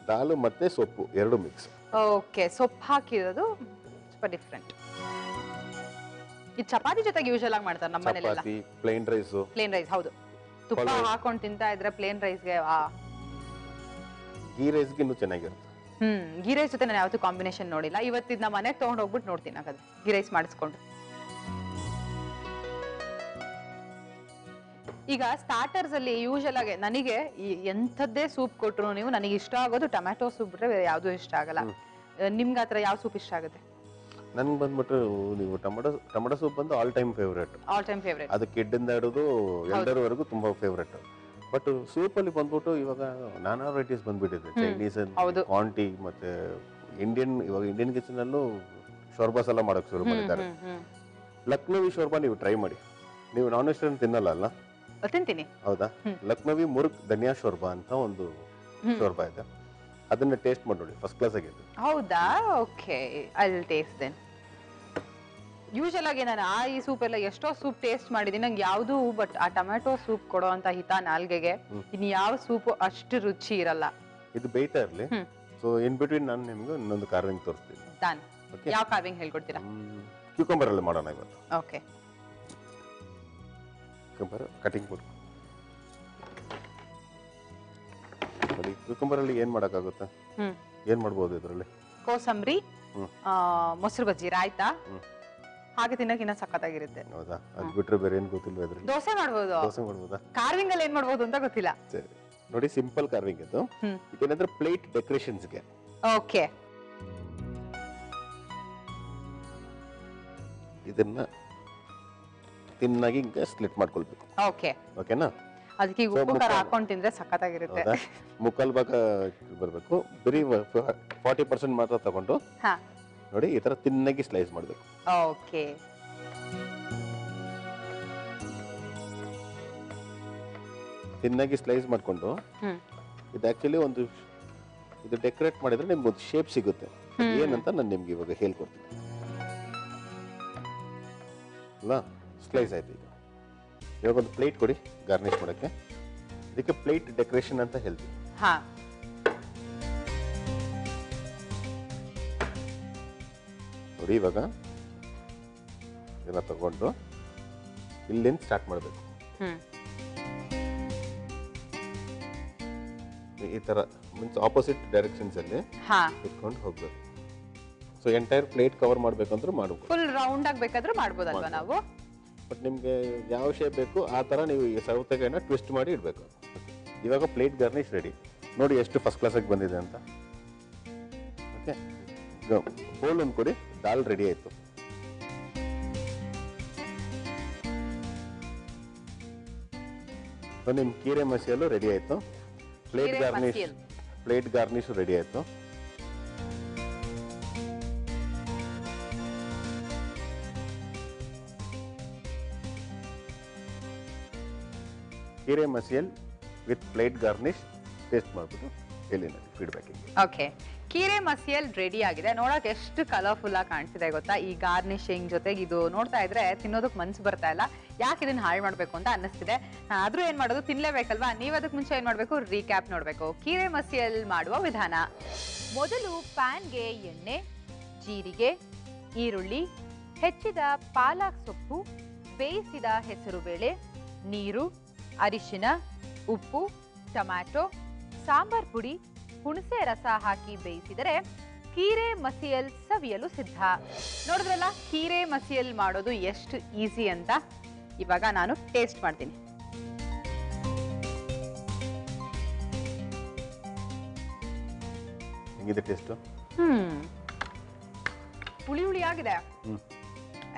ದಾಲು ಮತ್ತೆ ಸೊಪ್ಪು ಎರಡು ಮಿಕ್ಸ್. ಓಕೆ, ಸೊಪ್ಪು ಹಾಕಿರೋದು ಸ್ವಲ್ಪ ಡಿಫ್ರೆಂಟ್. ಇದು ಚಪಾತಿ ಜೊತೆಗೆ ಯೂಶಲ್ ಆಗಿ ಮಾಡ್ತಾರೆ ನಮ್ಮ ಮನೆಯಲ್ಲ. Chapati, plain rice. Plain rice, ಹೌದು. ತುಪ್ಪ ಹಾಕೊಂಡು ತಿಂತಾ ಇದ್ರೆ ಪ್ಲೇನ್ ರೈಸ್ಗೆ ಗೀ ರೈಸ್ಗೆ ಇನ್ನೂ ಚೆನ್ನಾಗಿರುತ್ತೆ. ಗೀ ರೈಸ್ ಜೊತೆ ನಾನು ಯಾವತ್ತೂ ಕಾಂಬಿನೇಷನ್ ನೋಡಿಲ್ಲ. ಇವತ್ತಿದ್ ನಮ್ಮ ಮನೆಗೆ ತಗೊಂಡು ಹೋಗ್ಬಿಟ್ಟು ನೋಡ್ತೀನಿ ಹಾಗಾದ್ರೆ ಗೀ ರೈಸ್ ಮಾಡಿಸ್ಕೊಂಡು. ಈಗ ಸ್ಟಾರ್ಟರ್ಸ್ ಅಲ್ಲಿ ಯೂಶಲ್ ಆಗಿ ನನಗೆ ಎಂಥದ್ದೇ ಸೂಪ್ ಕೊಟ್ರು ನೀವು, ನನಗೆ ಇಷ್ಟ ಆಗೋದು ಟೊಮ್ಯಾಟೊ ಸೂಪ್ ಬಿಟ್ರೆ ಬೇರೆ ಯಾವ್ದು ಇಷ್ಟ ಆಗಲ್ಲ. ನಿಮ್ಗೆ ಆತರ ಯಾವ ಸೂಪ್ ಇಷ್ಟ ಆಗುತ್ತೆ? ನನ್ಗೆ ಬಂದ್ಬಿಟ್ಟು ನೀವು ಟೊಮೆಟೊ ಸೂಪ್ ಬಂದು ಆಲ್ ಟೈಮ್ ಫೇವ್ರೇಟ್. ಅದು ಕಿಡ್ಡಿಂದ ಹಿಡಿದು ಎಲ್ಲರವರೆಗೂ ತುಂಬಾ ಫೇವ್ರೇಟ್. ಬಟ್ ಸೂಪ್ ಅಲ್ಲಿ ಬಂದ್ಬಿಟ್ಟು ಇವಾಗ ನಾನಾ ವೆರೈಟೀಸ್ ಬಂದ್ಬಿಟ್ಟಿದೆ. ಚೈನೀಸ್, ಕಾಂಟಿ, ಮತ್ತೆ ಇಂಡಿಯನ್. ಇವಾಗ ಇಂಡಿಯನ್ ಕಿಚನ್ ಅಲ್ಲೂ ಶೋರ್ಬಾಸ್ ಎಲ್ಲ ಮಾಡಕ್ ಶುರು ಮಾಡಿದ್ದಾರೆ. ಲಕ್ನೋವಿ ಶೋರ್ಬಾ ನೀವು ಟ್ರೈ ಮಾಡಿ. ನೀವು ನಾನ್ ವೆಜಿಟೇರಿಯನ್ ತಿನ್ನಲ್ಲ ಅಲ್ಲ? ತಿಂತೀನಿ. ಹೌದಾ? ಲಕ್ನೋವಿ ಮುರ್ಗ್ ಧನಿಯಾ ಶೋರ್ಬಾ ಅಂತ ಒಂದು ಶೋರ್ಬಾ ಇದೆ, ಅದನ್ನ ಟೇಸ್ಟ್ ಮಾಡಿ ನೋಡಿ, ಫಸ್ಟ್ ಕ್ಲಾಸ್ ಆಗಿದೆ. ಹೌದಾ? Okay, I will taste then. Usual ಆಗಿ ನಾನು ಈ ಸೂಪ್ ಎಲ್ಲ ಎಷ್ಟೋ ಸೂಪ್ ಟೇಸ್ಟ್ ಮಾಡಿದೀನಿ, ನಂಗೆ ಯಾವ್ದು ಬಟ್ ಆ ಟೊಮ್ಯಾಟೊ ಸೂಪ್ ಕೊಡೋ ಅಂತ ಹಿತ ನಾಲ್ಗೆಗೆ ಇನ್ ಯಾವ ಸೂಪ್ ಅಷ್ಟು ರುಚಿ ಇರಲ್ಲ. ಇದು ಬೇಯ್ತಾ ಇರ್ಲಿ. ಸೊ ಇನ್ ಬಿಟ್ವೀನ್ ನಾನು ನಿಮ್ಗೆ ಇನ್ನೊಂದು ಕಾರ್ವಿಂಗ್ ತೋರಿಸ್ತೀನಿ. ಯಾವ ಕಾರ್ವಿಂಗ್ ಹೇಳ್ಕೊಡ್ತೀರಾ? ಕ್ಯೂಕಂಬರ್ ಅಲ್ಲಿ ಮಾಡೋಣ ಇವತ್ತು. ಓಕೆ, ಕ್ಯೂಕಂಬರ್ ಕಟಿಂಗ್ ಬೋರ್ಡ್ ನೋಡಿ. ಕ್ಯೂಕಂಬರ್ ಅಲ್ಲಿ ಏನ್ ಮಾಡಕ್ಕಾಗುತ್ತೆ? ಏನ್ ಮಾಡ್ಬೋದು ಇದರಲ್ಲಿ? ಕೋಸಂಬರಿ, ಮೊಸರು ಬಜ್ಜಿ, ರಾಯ್ತಾ, ಹಾಗೆ ತಿನ್ನಕ್ಕೆ ಇನ್ನ ಸಖತ್ತಾಗಿರುತ್ತೆ. ಹೌದಾ? ಅದ್ ಬಿಟ್ರೆ ಬೇರೆ ಏನ್ ಗೊತ್ತಿಲ್ವಾ ಇದ್ರಲ್ಲಿ? ದೋಸೆ ಮಾಡ್ಬೋದು. ದೋಸೆ ಮಾಡ್ಬೋದಾ? ಕಾರ್ವಿಂಗ್ ಅಲ್ಲಿ ಏನ್ ಮಾಡ್ಬೋದು ಅಂತ ಗೊತ್ತಿಲ್ಲ. ಸರಿ ನೋಡಿ, ಸಿಂಪಲ್ ಕಾರ್ವಿಂಗ್ ಇದು. ಇದೇನಂದ್ರೆ ಪ್ಲೇಟ್ ಡೆಕೋರೇಷನ್ಸ್ಗೆ. ಓಕೆ, ಇದನ್ನ ತಿನ್ನಾಗಿ ಹಿಂಗೆ ಸ್ಲಿಟ್ ಮಾಡ್ಕೊಳ್ಬೇಕು. ಓಕೆ, ಓಕೆನಾ? ಅದಕ್ಕೆ ಉಪ್ಪು ಖಾರ ಹಾಕೊಂಡು ತಿಂದ್ರೆ ಸಖತ್ತಾಗಿರುತ್ತೆ. ಮುಕ್ಕಾಲ್ ಭಾಗ ಬರ್ಬೇಕು, ಬರೀ 40% ಮಾತ್ರ ತಗೊಂಡು ನೋಡಿ ಈ ತರ ತಿನ್ನಾಗಿ ಸ್ಲೈಸ್ ಮಾಡ್ಬೇಕು. ಓಕೆ, ತಿನ್ನಾಗಿ ಸ್ಲೈಸ್ ಮಾಡ್ಕೊಂಡು ಇದು ಆಕ್ಚುಲಿ ಒಂದು ಇದು ಡೆಕೋರೇಟ್ ಮಾಡಿದ್ರೆ ನಿಮ್ಗೆ ಒಂದು ಶೇಪ್ ಸಿಗುತ್ತೆ. ಏನಂತ ನಾನು ನಿಮ್ಗೆ ಇವಾಗ ಹೇಳ್ಕೊಡ್ತೀನಿ ಅಲ್ಲ. ಸ್ಲೈಸ್ ಆಯ್ತು. ಈಗ ಇವಾಗ ಒಂದು ಪ್ಲೇಟ್ ಕೊಡಿ ಗಾರ್ನಿಶ್ ಮಾಡಕ್ಕೆ. ಇದಕ್ಕೆ ಪ್ಲೇಟ್ ಡೆಕೋರೇಷನ್ ಅಂತ ಹೇಳ್ತೀವಿ. ನೋಡಿ ಇವಾಗ ಇದನ್ನ ತಗೊಂಡು ಇಲ್ಲಿಂದ ಸ್ಟಾರ್ಟ್ ಮಾಡಬೇಕು. ಈ ತರ ಮೀನ್ಸ್ ಆಪೋಸಿಟ್ ಡೈರೆಕ್ಷನ್ಸ್ ಅಲ್ಲಿ ಇಟ್ಕೊಂಡು ಹೋಗ್ಬೇಕು. ಸೊ ಎಂಟೈರ್ ಪ್ಲೇಟ್ ಕವರ್ ಮಾಡ್ಬೇಕಂದ್ರೆ ಮಾಡಬೇಕು. ಫುಲ್ ರೌಂಡ್ ಆಗಬೇಕಾದ್ರೂ ಮಾಡ್ಬೋದಲ್ವಾ ನಾವು? ಬಟ್ ನಿಮ್ಗೆ ಯಾವ ಶೇಪ್ ಬೇಕು ಆ ತರ ನೀವು ಈ ಸೌತೆಕಾಯಿನ ಟ್ವಿಸ್ಟ್ ಮಾಡಿ ಇಡಬೇಕು. ಇವಾಗ ಪ್ಲೇಟ್ ಗಾರ್ನಿಶ್ ರೆಡಿ. ನೋಡಿ ಎಷ್ಟು ಫಸ್ಟ್ ಕ್ಲಾಸ್ ಆಗಿ ಬಂದಿದೆ ಅಂತ. ಓಕೆ, ಬೋಲ್ ಒಂದು ಕೊಡಿ. ದಾಲ್ ರೆಡಿ ಆಯ್ತು. ನಿಮ್ ಕೀರೆ ಮಸಾಲು ರೆಡಿ ಆಯ್ತು. ಪ್ಲೇಟ್ ಗಾರ್ನಿಶ್ ರೆಡಿ ಆಯ್ತು. ಕೀರೆ ಮಸಾಲ್ ವಿತ್ ಪ್ಲೇಟ್ ಗಾರ್ನಿಶ್ ಟೇಸ್ಟ್ ಮಾಡ್ಬಿಟ್ಟು ಹೇಳಿ ನನಗೆ ಫೀಡ್ಬ್ಯಾಕ್. ಓಕೆ, ಕೀರೆ ಮಸಿಯಲ್ ರೆಡಿ ಆಗಿದೆ. ನೋಡಕ್ ಎಷ್ಟು ಕಲರ್ಫುಲ್ ಆಗಿ ಕಾಣಿಸ್ತಿದೆ ಗೊತ್ತಾ? ಈ ಗಾರ್ನಿಶಿಂಗ್ ಜೊತೆಗೆ ಇದು ನೋಡ್ತಾ ಇದ್ರೆ ತಿನ್ನೋದಕ್ ಮನ್ಸು ಬರ್ತಾ ಇಲ್ಲ. ಯಾಕೆ ಇದನ್ನ ಹಾಳು ಮಾಡ್ಬೇಕು ಅಂತ ಅನ್ನಿಸ್ತಿದೆ. ಆದ್ರೂ ಏನ್ ಮಾಡೋದು, ತಿನ್ಲೇಬೇಕಲ್ವಾ? ನೀವ್ ಅದಕ್ಕೆ ಮುಂಚೆ ಏನ್ ಮಾಡ್ಬೇಕು, ರೀಕ್ಯಾಪ್ ನೋಡ್ಬೇಕು. ಕೀರೆ ಮಸಿಯಲ್ ಮಾಡುವ ವಿಧಾನ: ಮೊದಲು ಪ್ಯಾನ್ಗೆ ಎಣ್ಣೆ, ಜೀರಿಗೆ, ಈರುಳ್ಳಿ, ಹೆಚ್ಚಿದ ಪಾಲಕ್ ಸೊಪ್ಪು, ಬೇಯಿಸಿದ ಹೆಸರುಬೇಳೆ, ನೀರು, ಅರಿಶಿನ, ಉಪ್ಪು, ಟೊಮ್ಯಾಟೊ, ಸಾಂಬಾರ್ ಪುಡಿ, ಹುಣಸೆ ರಸ ಹಾಕಿ ಬೇಯಿಸಿದರೆ ಕೀರೆ ಮಸಿಯಲ್ ಸವಿಯಲು ಸಿದ್ಧ. ನೋಡಿದ್ರಲ್ಲ ಕೀರೆ ಮಸಿಯಲ್ ಮಾಡೋದು ಎಷ್ಟು ಈಸಿ ಅಂತ. ಇವಾಗ ನಾನು ಟೇಸ್ಟ್ ಮಾಡ್ತೀನಿ. ಹೆಂಗಿದೆ ಟೇಸ್ಟ್? ಹುಳಿ ಹುಳಿ ಆಗಿದೆ.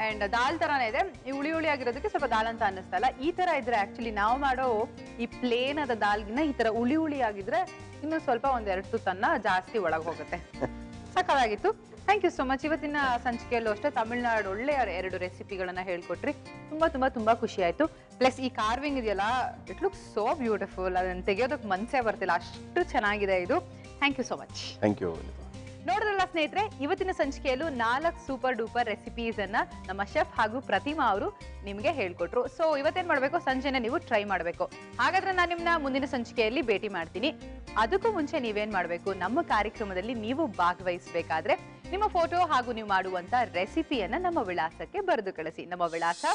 ಅಂಡ್ ದಾಲ್ ತರಾನೇ ಇದೆ. ಈ ಹುಳಿ ಹುಳಿ ಆಗಿರೋದಕ್ಕೆ ಸ್ವಲ್ಪ ದಾಲ್ ಅಂತ ಅನ್ನಿಸ್ತಾ ಇಲ್ಲ. ಈ ತರ ಇದ್ರೆ ಆಕ್ಚುಲಿ ನಾವು ಮಾಡೋ ಈ ಪ್ಲೇನ್ ಆದ ದಾಲ್ಗಿನ ಈ ತರ ಹುಳಿ ಹುಳಿ ಆಗಿದ್ರೆ ಇನ್ನು ಸ್ವಲ್ಪ ಒಂದೆರಡು ತುತ್ತನ್ನ ಜಾಸ್ತಿ ಒಳಗೆ ಹೋಗುತ್ತೆ. ಸಕ್ಕತ್ತಾಗಿತ್ತು. Thank you so much. ಇವತ್ತಿನ ಸಂಚಿಕೆಯಲ್ಲೂ ಅಷ್ಟೇ ತಮಿಳ್ನಾಡು ಒಳ್ಳೆಯ 2 ರೆಸಿಪಿಗಳನ್ನ ಹೇಳ್ಕೊಟ್ರಿ. ತುಂಬಾ ತುಂಬಾ ತುಂಬಾ ಖುಷಿ ಆಯ್ತು. ಪ್ಲಸ್ ಈ ಕಾರ್ವಿಂಗ್ ಇದೆಯಲ್ಲ, ಇಟ್ ಲುಕ್ ಸೋ ಬ್ಯೂಟಿಫುಲ್. ಅದನ್ನ ತೆಗೆಯೋದಕ್ಕೆ ಮನ್ಸೇ ಬರ್ತಿಲ್ಲ, ಅಷ್ಟು ಚೆನ್ನಾಗಿದೆ ಇದು. Thank you so much. Thank you. ನೋಡಿದ್ರಲ್ಲ ಸ್ನೇಹಿತರೆ, ಇವತ್ತಿನ ಸಂಚಿಕೆಯಲ್ಲೂ 4 ಸೂಪರ್ ಡೂಪರ್ ರೆಸಿಪೀಸ್ ಅನ್ನ ನಮ್ಮ ಶೆಫ್ ಹಾಗೂ ಪ್ರತಿಮಾ ಅವರು ನಿಮ್ಗೆ ಹೇಳ್ಕೊಟ್ರು. ಸೊ ಇವತ್ತೇನ್ ಮಾಡ್ಬೇಕು, ಸಂಜೆನೆ ನೀವು ಟ್ರೈ ಮಾಡ್ಬೇಕು. ಹಾಗಾದ್ರೆ ನಾನು ನಿಮ್ನ ಮುಂದಿನ ಸಂಚಿಕೆಯಲ್ಲಿ ಭೇಟಿ ಮಾಡ್ತೀನಿ. ಅದಕ್ಕೂ ಮುಂಚೆ ನೀವೇನ್ ಮಾಡ್ಬೇಕು, ನಮ್ಮ ಕಾರ್ಯಕ್ರಮದಲ್ಲಿ ನೀವು ಭಾಗವಹಿಸಬೇಕಾದ್ರೆ ನಿಮ್ಮ ಫೋಟೋ ಹಾಗೂ ನೀವು ಮಾಡುವಂತ ರೆಸಿಪಿಯನ್ನ ನಮ್ಮ ವಿಳಾಸಕ್ಕೆ ಬರೆದು ಕಳಿಸಿ. ನಮ್ಮ ವಿಳಾಸ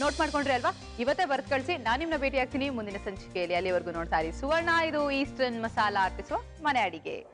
ನೋಟ್ ಮಾಡ್ಕೊಂಡ್ರಿ ಅಲ್ವಾ? ಇವತ್ತೇ ಬರ್ತ್ ಕಳಿಸಿ. ನಾನು ನಿಮ್ನ ಭೇಟಿ ಆಗ್ತೀನಿ ಮುಂದಿನ ಸಂಚಿಕೆಯಲ್ಲಿ. ಅಲ್ಲಿವರೆಗೂ ನೋಡ್ತಾ ಇರಿ ಸುವರ್ಣ. ಇದು ಈಸ್ಟರ್ನ್ ಮಸಾಲಾ ಅರ್ಪಿಸುವ ಮನೆ ಅಡಿಗೆ.